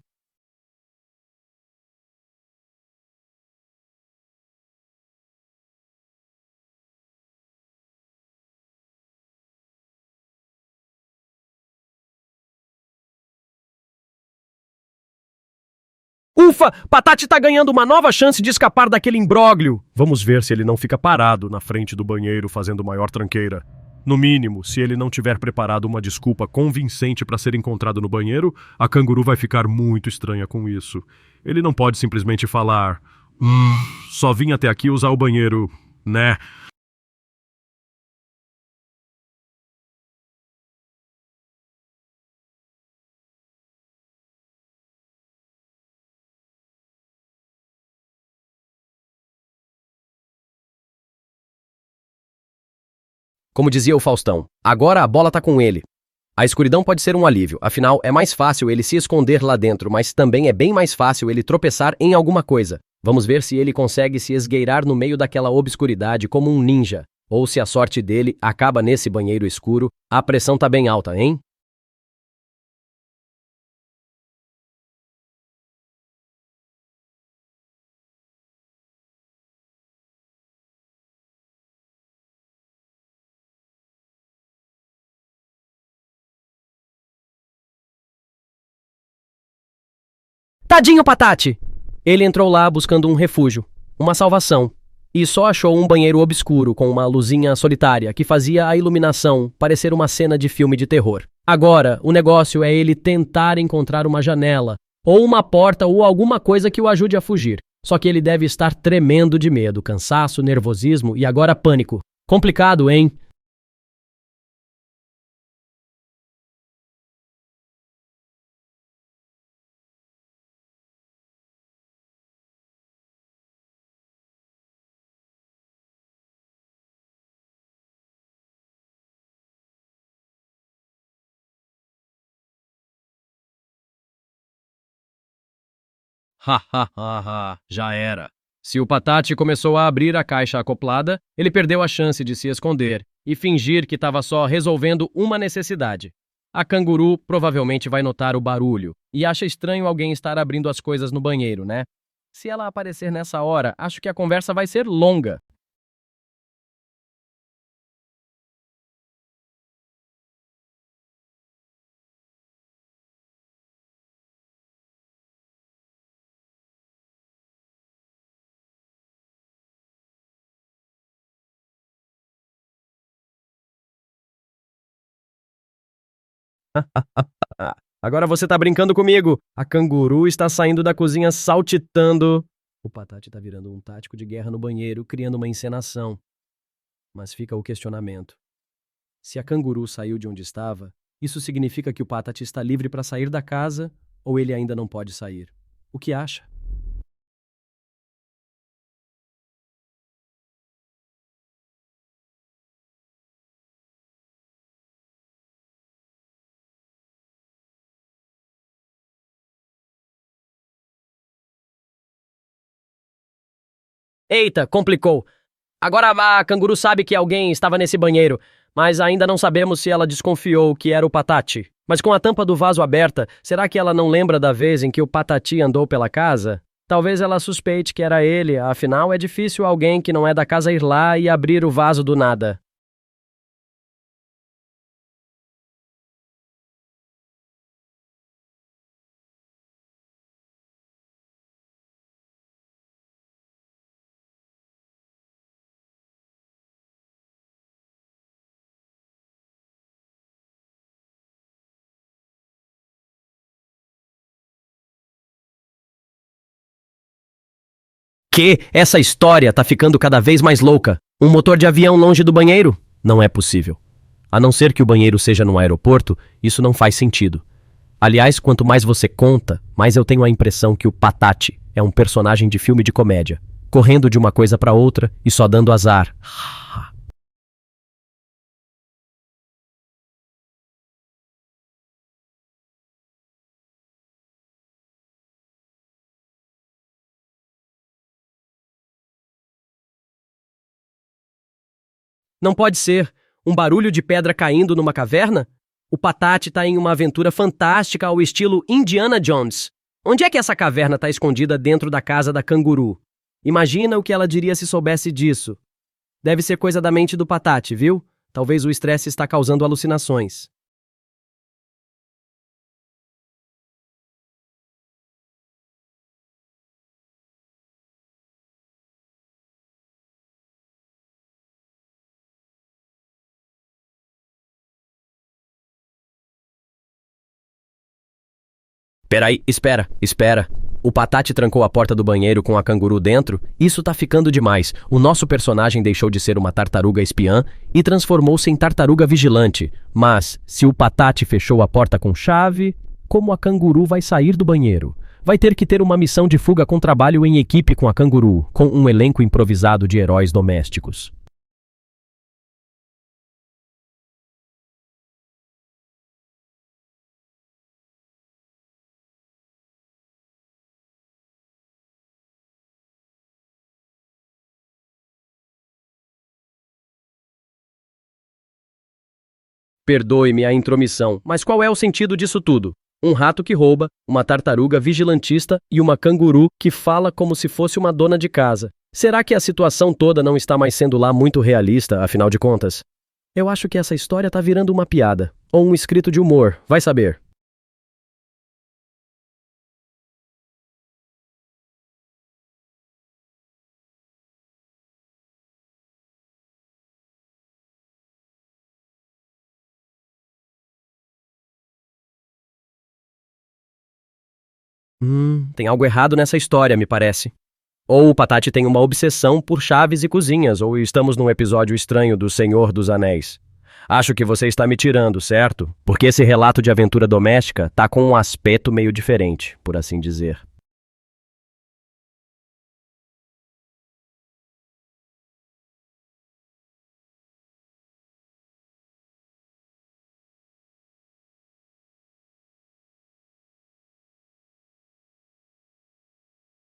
Ufa! Patate tá ganhando uma nova chance de escapar daquele imbróglio. Vamos ver se ele não fica parado na frente do banheiro fazendo maior tranqueira. No mínimo, se ele não tiver preparado uma desculpa convincente para ser encontrado no banheiro, a canguru vai ficar muito estranha com isso. Ele não pode simplesmente falar: só vim até aqui usar o banheiro, né? Como dizia o Faustão, agora a bola tá com ele. A escuridão pode ser um alívio, afinal é mais fácil ele se esconder lá dentro, mas também é bem mais fácil ele tropeçar em alguma coisa. Vamos ver se ele consegue se esgueirar no meio daquela obscuridade como um ninja, ou se a sorte dele acaba nesse banheiro escuro. A pressão tá bem alta, hein? Tadinho, Patate! Ele entrou lá buscando um refúgio, uma salvação, e só achou um banheiro obscuro com uma luzinha solitária que fazia a iluminação parecer uma cena de filme de terror. Agora, o negócio é ele tentar encontrar uma janela, ou uma porta ou alguma coisa que o ajude a fugir. Só que ele deve estar tremendo de medo, cansaço, nervosismo e agora pânico. Complicado, hein? Ha, ha, ha, ha, já era. Se o Patate começou a abrir a caixa acoplada, ele perdeu a chance de se esconder e fingir que estava só resolvendo uma necessidade. A canguru provavelmente vai notar o barulho e acha estranho alguém estar abrindo as coisas no banheiro, né? Se ela aparecer nessa hora, acho que a conversa vai ser longa. Agora você tá brincando comigo. A canguru está saindo da cozinha saltitando. O Patate tá virando um tático de guerra no banheiro, criando uma encenação. Mas fica o questionamento. Se a canguru saiu de onde estava, isso significa que o Patati está livre para sair da casa ou ele ainda não pode sair? O que acha? Eita, complicou. Agora a canguru sabe que alguém estava nesse banheiro, mas ainda não sabemos se ela desconfiou que era o Patati. Mas com a tampa do vaso aberta, será que ela não lembra da vez em que o Patati andou pela casa? Talvez ela suspeite que era ele, afinal é difícil alguém que não é da casa ir lá e abrir o vaso do nada. Que essa história tá ficando cada vez mais louca. Um motor de avião longe do banheiro? Não é possível. A não ser que o banheiro seja no aeroporto, isso não faz sentido. Aliás, quanto mais você conta, mais eu tenho a impressão que o Patati é um personagem de filme de comédia, correndo de uma coisa para outra e só dando azar. Não pode ser. Um barulho de pedra caindo numa caverna? O Patati tá em uma aventura fantástica ao estilo Indiana Jones. Onde é que essa caverna tá escondida dentro da casa da canguru? Imagina o que ela diria se soubesse disso. Deve ser coisa da mente do Patati, viu? Talvez o estresse está causando alucinações. Peraí, espera. O Patati trancou a porta do banheiro com a canguru dentro? Isso tá ficando demais. O nosso personagem deixou de ser uma tartaruga espiã e transformou-se em tartaruga vigilante. Mas, se o Patati fechou a porta com chave, como a canguru vai sair do banheiro? Vai ter que ter uma missão de fuga com trabalho em equipe com a canguru, com um elenco improvisado de heróis domésticos. Perdoe-me a intromissão, mas qual é o sentido disso tudo? Um rato que rouba, uma tartaruga vigilantista e uma canguru que fala como se fosse uma dona de casa. Será que a situação toda não está mais sendo lá muito realista, afinal de contas? Eu acho que essa história tá virando uma piada. Ou um escrito de humor, vai saber. Tem algo errado nessa história, me parece. Ou o Patati tem uma obsessão por chaves e cozinhas, ou estamos num episódio estranho do Senhor dos Anéis. Acho que você está me tirando, certo? Porque esse relato de aventura doméstica tá com um aspecto meio diferente, por assim dizer.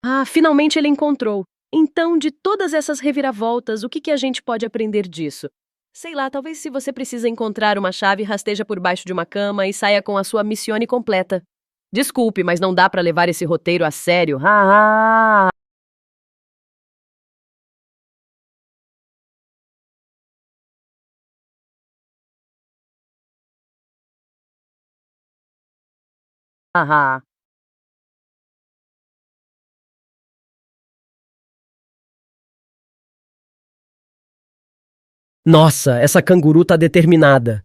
Ah, finalmente ele encontrou. Então, de todas essas reviravoltas, o que a gente pode aprender disso? Sei lá, talvez se você precisa encontrar uma chave, rasteja por baixo de uma cama e saia com a sua missione completa. Desculpe, mas não dá pra levar esse roteiro a sério. Ah. Nossa, essa canguru tá determinada.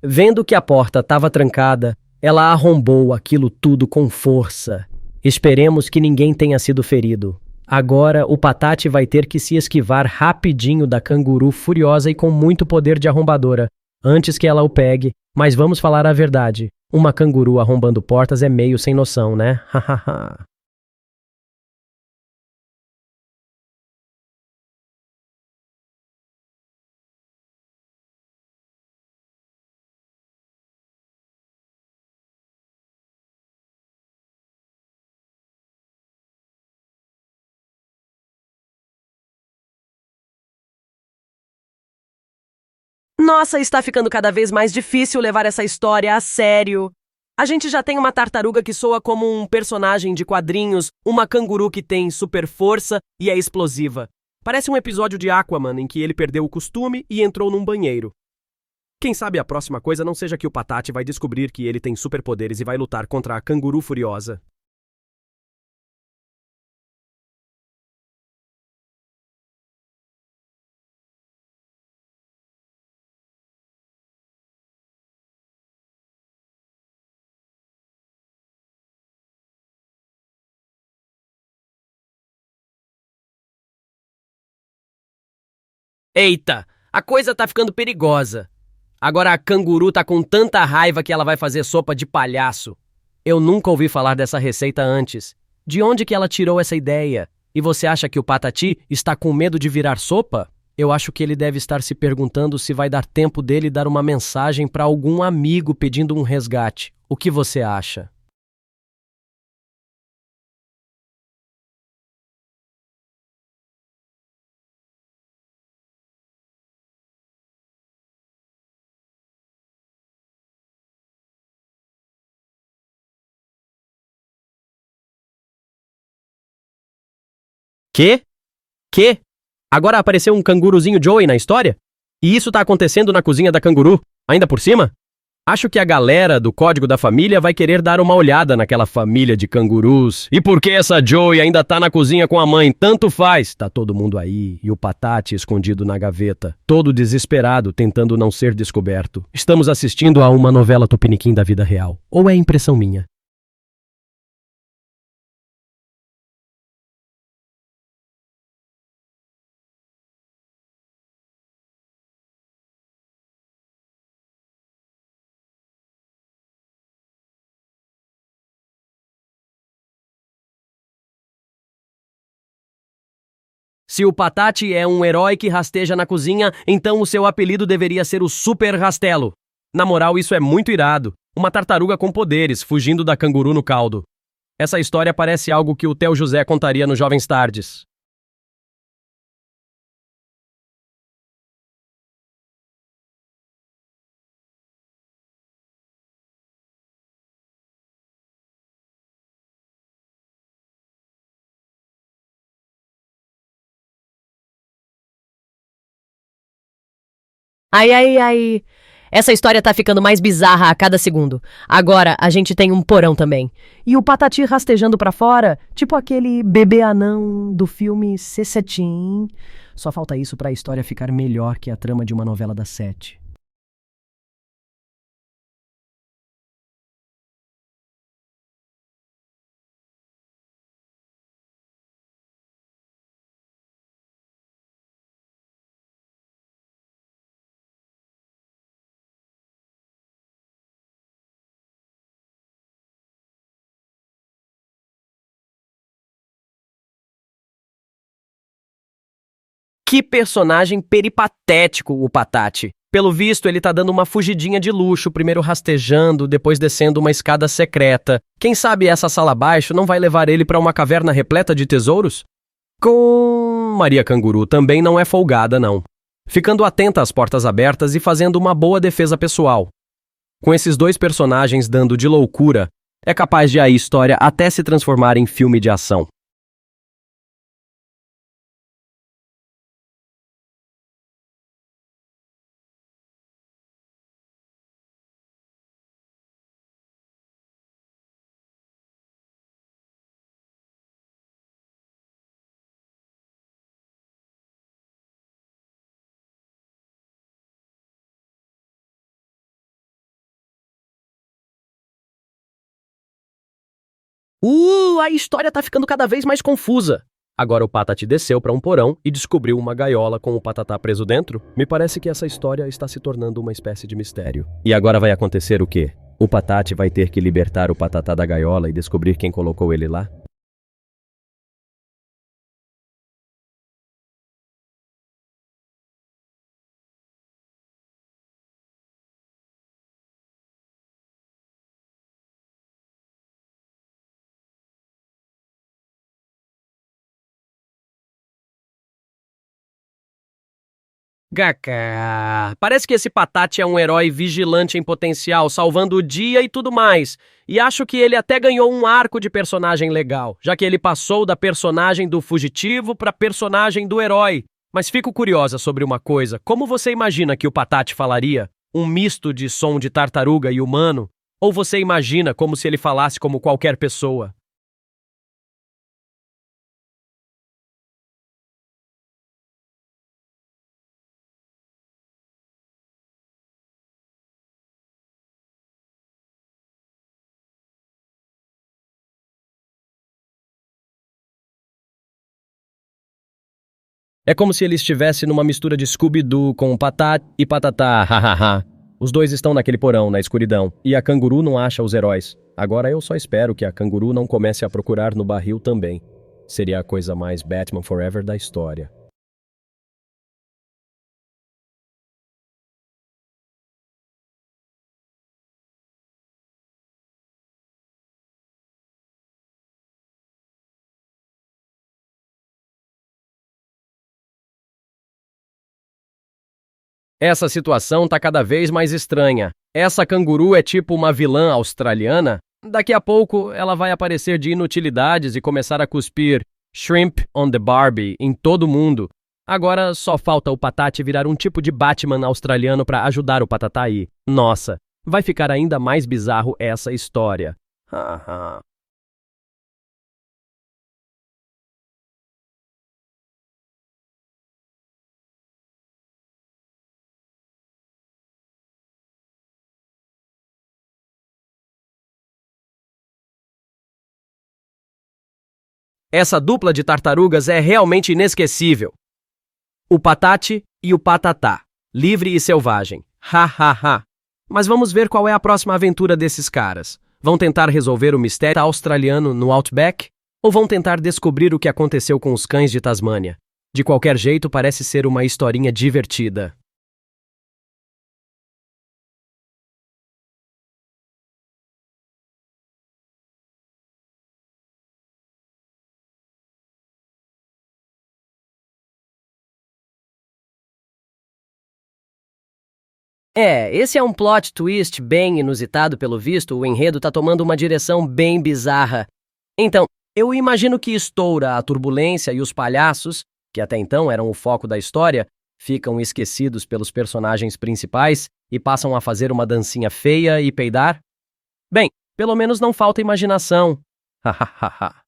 Vendo que a porta estava trancada, ela arrombou aquilo tudo com força. Esperemos que ninguém tenha sido ferido. Agora o Patati vai ter que se esquivar rapidinho da canguru furiosa e com muito poder de arrombadora, antes que ela o pegue. Mas vamos falar a verdade. Uma canguru arrombando portas é meio sem noção, né? Hahaha. Nossa, está ficando cada vez mais difícil levar essa história a sério. A gente já tem uma tartaruga que soa como um personagem de quadrinhos, uma canguru que tem super força e é explosiva. Parece um episódio de Aquaman em que ele perdeu o costume e entrou num banheiro. Quem sabe a próxima coisa não seja que o Patati vai descobrir que ele tem superpoderes e vai lutar contra a canguru furiosa. Eita, a coisa tá ficando perigosa. Agora a canguru tá com tanta raiva que ela vai fazer sopa de palhaço. Eu nunca ouvi falar dessa receita antes. De onde que ela tirou essa ideia? E você acha que o Patati está com medo de virar sopa? Eu acho que ele deve estar se perguntando se vai dar tempo dele dar uma mensagem para algum amigo pedindo um resgate. O que você acha? Quê? Quê? Agora apareceu um canguruzinho Joey na história? E isso tá acontecendo na cozinha da canguru? Ainda por cima? Acho que a galera do Código da Família vai querer dar uma olhada naquela família de cangurus. E por que essa Joey ainda tá na cozinha com a mãe? Tanto faz. Tá todo mundo aí e o Patati escondido na gaveta, todo desesperado, tentando não ser descoberto. Estamos assistindo a uma novela Tupiniquim da vida real. Ou é impressão minha? Se o Patati é um herói que rasteja na cozinha, então o seu apelido deveria ser o Super Rastelo. Na moral, isso é muito irado. Uma tartaruga com poderes, fugindo da canguru no caldo. Essa história parece algo que o Theo José contaria no Jovens Tardes. Ai, ai, ai. Essa história tá ficando mais bizarra a cada segundo. Agora a gente tem um porão também. E o Patati rastejando pra fora, tipo aquele bebê anão do filme C7. Só falta isso pra história ficar melhor que a trama de uma novela das 7. Que personagem peripatético o Patati. Pelo visto, ele tá dando uma fugidinha de luxo, primeiro rastejando, depois descendo uma escada secreta. Quem sabe essa sala abaixo não vai levar ele pra uma caverna repleta de tesouros? Com Maria Canguru também não é folgada, não. Ficando atenta às portas abertas e fazendo uma boa defesa pessoal. Com esses dois personagens dando de loucura, é capaz de a história até se transformar em filme de ação. A história tá ficando cada vez mais confusa. Agora o Patati desceu para um porão e descobriu uma gaiola com o Patatá preso dentro. Me parece que essa história está se tornando uma espécie de mistério. E agora vai acontecer o quê? O Patati vai ter que libertar o Patatá da gaiola e descobrir quem colocou ele lá? Gaka, parece que esse Patati é um herói vigilante em potencial, salvando o dia e tudo mais. E acho que ele até ganhou um arco de personagem legal, já que ele passou da personagem do fugitivo para personagem do herói. Mas fico curiosa sobre uma coisa. Como você imagina que o Patati falaria? Um misto de som de tartaruga e humano? Ou você imagina como se ele falasse como qualquer pessoa? É como se ele estivesse numa mistura de Scooby-Doo com Patati e Patatá, hahaha. Os dois estão naquele porão, na escuridão, e a Canguru não acha os heróis. Agora eu só espero que a Canguru não comece a procurar no barril também. Seria a coisa mais Batman Forever da história. Essa situação tá cada vez mais estranha. Essa Canguru é tipo uma vilã australiana? Daqui a pouco ela vai aparecer de inutilidades e começar a cuspir Shrimp on the Barbie em todo mundo. Agora só falta o Patati virar um tipo de Batman australiano pra ajudar o Patatá aí. Nossa, vai ficar ainda mais bizarro essa história. Haha. Essa dupla de tartarugas é realmente inesquecível. O Patati e o Patatá, livre e selvagem. Ha, ha, ha. Mas vamos ver qual é a próxima aventura desses caras. Vão tentar resolver o mistério australiano no Outback? Ou vão tentar descobrir o que aconteceu com os cães de Tasmânia? De qualquer jeito, parece ser uma historinha divertida. Esse é um plot twist bem inusitado pelo visto, o enredo tá tomando uma direção bem bizarra. Então, eu imagino que estoura a turbulência e os palhaços, que até então eram o foco da história, ficam esquecidos pelos personagens principais e passam a fazer uma dancinha feia e peidar? Bem, pelo menos não falta imaginação. Hahaha.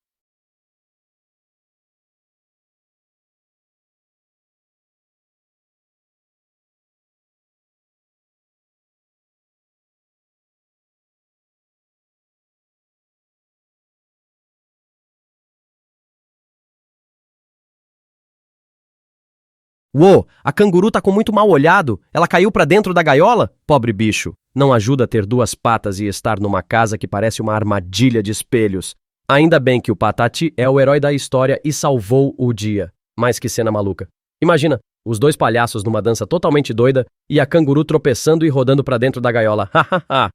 Uou, a canguru tá com muito mal olhado. Ela caiu pra dentro da gaiola? Pobre bicho. Não ajuda a ter duas patas e estar numa casa que parece uma armadilha de espelhos. Ainda bem que o Patati é o herói da história e salvou o dia. Mas que cena maluca. Imagina, os dois palhaços numa dança totalmente doida e a canguru tropeçando e rodando pra dentro da gaiola. Hahaha.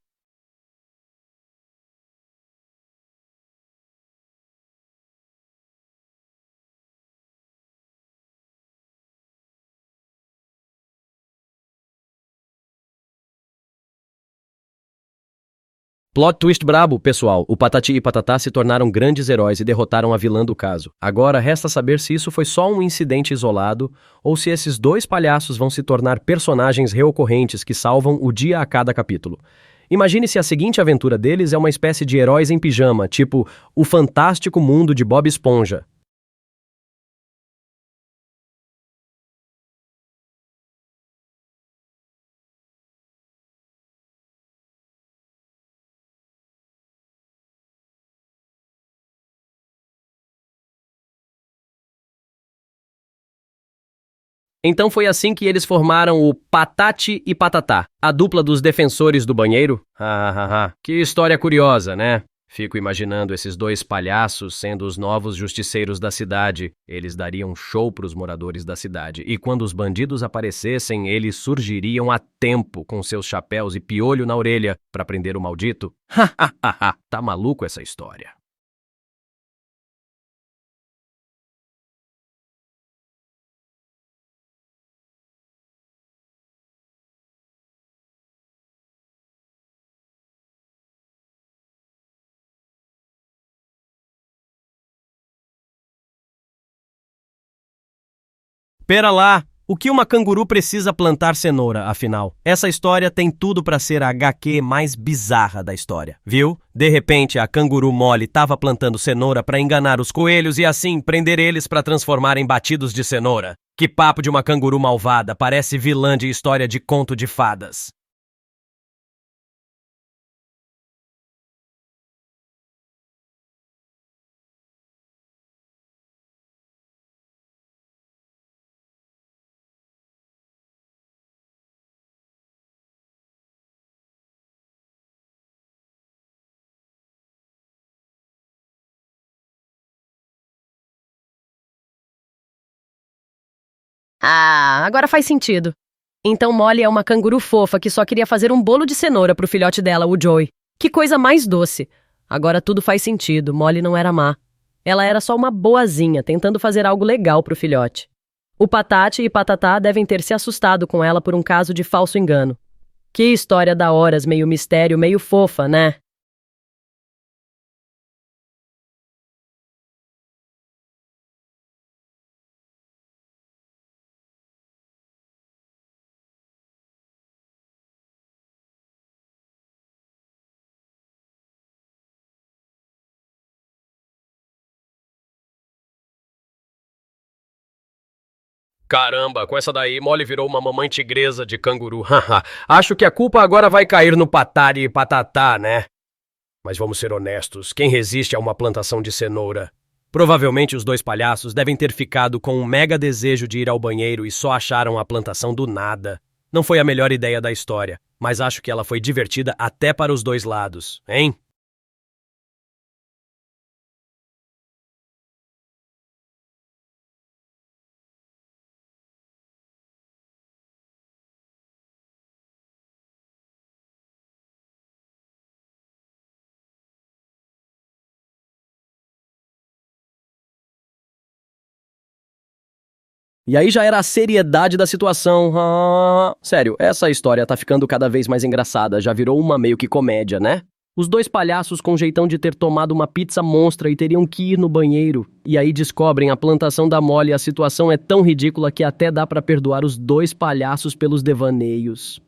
Plot twist brabo, pessoal. O Patati e Patatá se tornaram grandes heróis e derrotaram a vilã do caso. Agora resta saber se isso foi só um incidente isolado ou se esses dois palhaços vão se tornar personagens recorrentes que salvam o dia a cada capítulo. Imagine se a seguinte aventura deles é uma espécie de heróis em pijama, tipo O Fantástico Mundo de Bob Esponja. Então foi assim que eles formaram o Patati e Patatá, a dupla dos defensores do banheiro? Que história curiosa, né? Fico imaginando esses dois palhaços sendo os novos justiceiros da cidade. Eles dariam show para os moradores da cidade. E quando os bandidos aparecessem, eles surgiriam a tempo com seus chapéus e piolho na orelha para prender o maldito. Tá maluco essa história. Pera lá, o que uma canguru precisa plantar cenoura, afinal? Essa história tem tudo pra ser a HQ mais bizarra da história, viu? De repente, a canguru mole tava plantando cenoura pra enganar os coelhos e assim prender eles pra transformar em batidos de cenoura. Que papo de uma canguru malvada, parece vilã de história de conto de fadas. Ah, agora faz sentido. Então Molly é uma canguru fofa que só queria fazer um bolo de cenoura pro filhote dela, o Joey. Que coisa mais doce. Agora tudo faz sentido, Molly não era má. Ela era só uma boazinha, tentando fazer algo legal pro filhote. O Patati e Patatá devem ter se assustado com ela por um caso de falso engano. Que história da horas, meio mistério, meio fofa, né? Caramba, com essa daí, Molly virou uma mamãe tigresa de canguru. Haha. Acho que a culpa agora vai cair no Patari e Patatá, né? Mas vamos ser honestos, quem resiste a uma plantação de cenoura? Provavelmente os dois palhaços devem ter ficado com um mega desejo de ir ao banheiro e só acharam a plantação do nada. Não foi a melhor ideia da história, mas acho que ela foi divertida até para os dois lados, hein? E aí já era a seriedade da situação. Sério, essa história tá ficando cada vez mais engraçada, já virou uma meio que comédia, né? Os dois palhaços com jeitão de ter tomado uma pizza monstra e teriam que ir no banheiro. E aí descobrem a plantação da Molly e a situação é tão ridícula que até dá pra perdoar os dois palhaços pelos devaneios.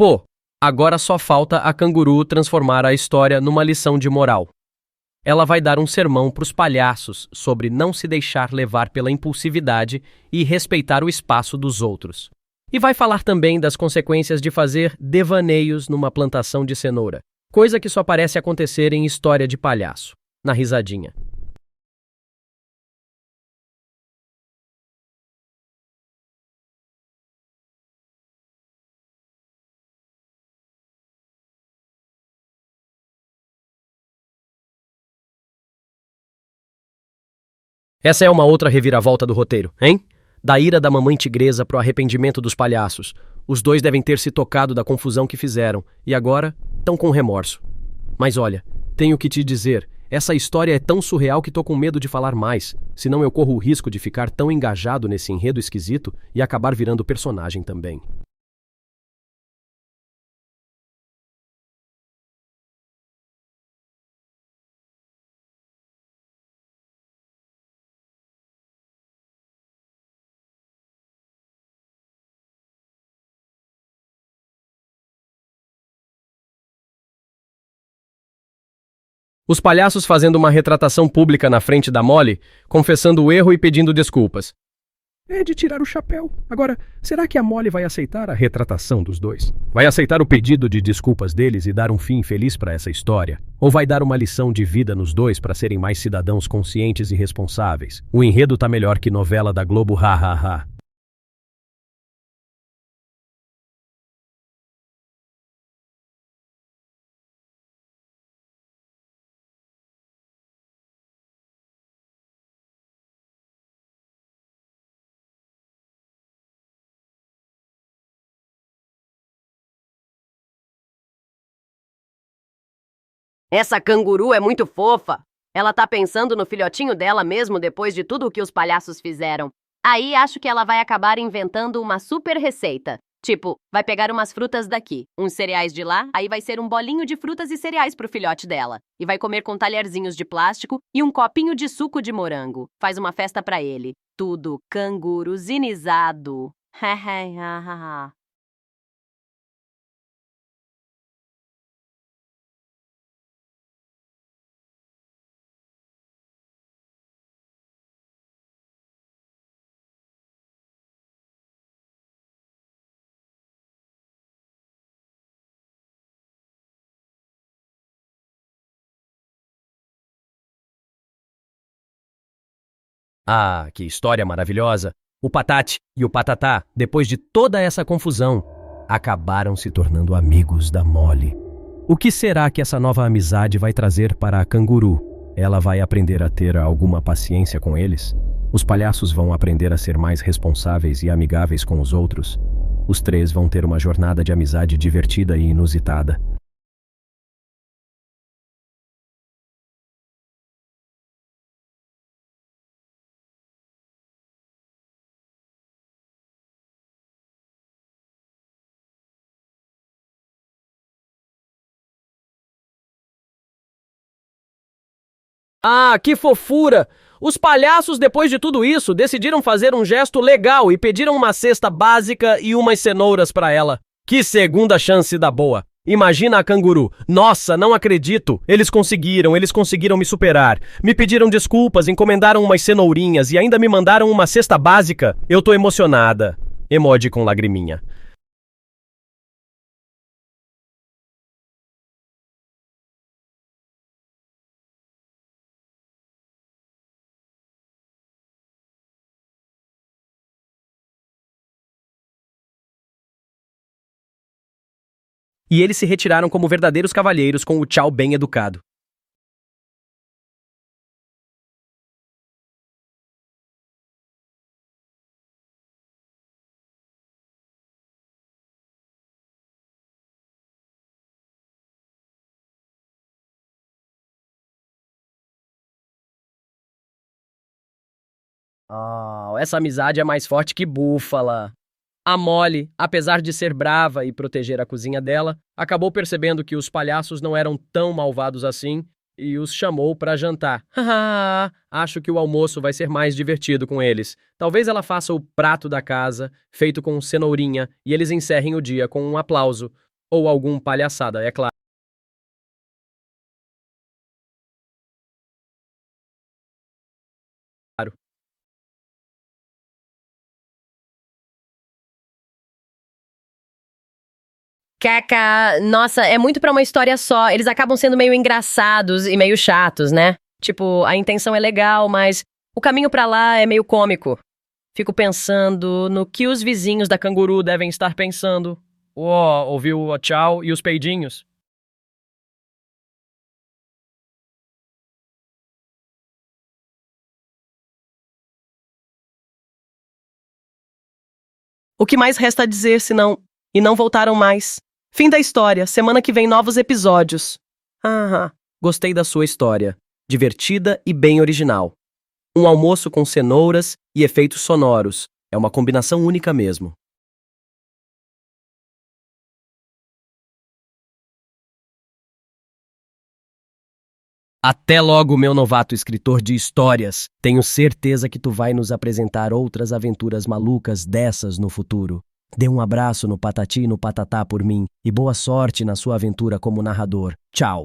Pô, agora só falta a Canguru transformar a história numa lição de moral. Ela vai dar um sermão pros palhaços sobre não se deixar levar pela impulsividade e respeitar o espaço dos outros. E vai falar também das consequências de fazer devaneios numa plantação de cenoura, coisa que só parece acontecer em história de palhaço, na risadinha. Essa é uma outra reviravolta do roteiro, hein? Da ira da mamãe tigresa pro arrependimento dos palhaços. Os dois devem ter se tocado da confusão que fizeram, e agora estão com remorso. Mas olha, tenho que te dizer, essa história é tão surreal que tô com medo de falar mais, senão eu corro o risco de ficar tão engajado nesse enredo esquisito e acabar virando personagem também. Os palhaços fazendo uma retratação pública na frente da Molly, confessando o erro e pedindo desculpas. É de tirar o chapéu. Agora, será que a Molly vai aceitar a retratação dos dois? Vai aceitar o pedido de desculpas deles e dar um fim feliz para essa história? Ou vai dar uma lição de vida nos dois para serem mais cidadãos conscientes e responsáveis? O enredo tá melhor que novela da Globo, ha ha ha. Essa canguru é muito fofa. Ela tá pensando no filhotinho dela mesmo depois de tudo o que os palhaços fizeram. Aí acho que ela vai acabar inventando uma super receita. Tipo, vai pegar umas frutas daqui, uns cereais de lá, aí vai ser um bolinho de frutas e cereais pro filhote dela. E vai comer com talherzinhos de plástico e um copinho de suco de morango. Faz uma festa pra ele. Tudo canguruzinizado. Ah, que história maravilhosa! O Patate e o Patatá, depois de toda essa confusão, acabaram se tornando amigos da Molly. O que será que essa nova amizade vai trazer para a Canguru? Ela vai aprender a ter alguma paciência com eles? Os palhaços vão aprender a ser mais responsáveis e amigáveis com os outros? Os três vão ter uma jornada de amizade divertida e inusitada. Ah, que fofura! Os palhaços, depois de tudo isso, decidiram fazer um gesto legal e pediram uma cesta básica e umas cenouras para ela. Que segunda chance da boa! Imagina a Canguru. Nossa, não acredito! Eles conseguiram me superar. Me pediram desculpas, encomendaram umas cenourinhas e ainda me mandaram uma cesta básica. Eu tô emocionada. Emoji com lagriminha. E eles se retiraram como verdadeiros cavalheiros com o tchau bem educado. Oh, essa amizade é mais forte que búfala. A Molly, apesar de ser brava e proteger a cozinha dela, acabou percebendo que os palhaços não eram tão malvados assim e os chamou para jantar. Haha, acho que o almoço vai ser mais divertido com eles. Talvez ela faça o prato da casa, feito com cenourinha, e eles encerrem o dia com um aplauso. Ou algum palhaçada, é claro. Caca, nossa, é muito pra uma história só. Eles acabam sendo meio engraçados e meio chatos, né? Tipo, a intenção é legal, mas o caminho pra lá é meio cômico. Fico pensando no que os vizinhos da canguru devem estar pensando. Ouviu o tchau e os peidinhos? O que mais resta a dizer senão... E não voltaram mais. Fim da história. Semana que vem novos episódios. Gostei da sua história. Divertida e bem original. Um almoço com cenouras e efeitos sonoros. É uma combinação única mesmo. Até logo, meu novato escritor de histórias. Tenho certeza que tu vai nos apresentar outras aventuras malucas dessas no futuro. Dê um abraço no Patati e no Patatá por mim e boa sorte na sua aventura como narrador. Tchau!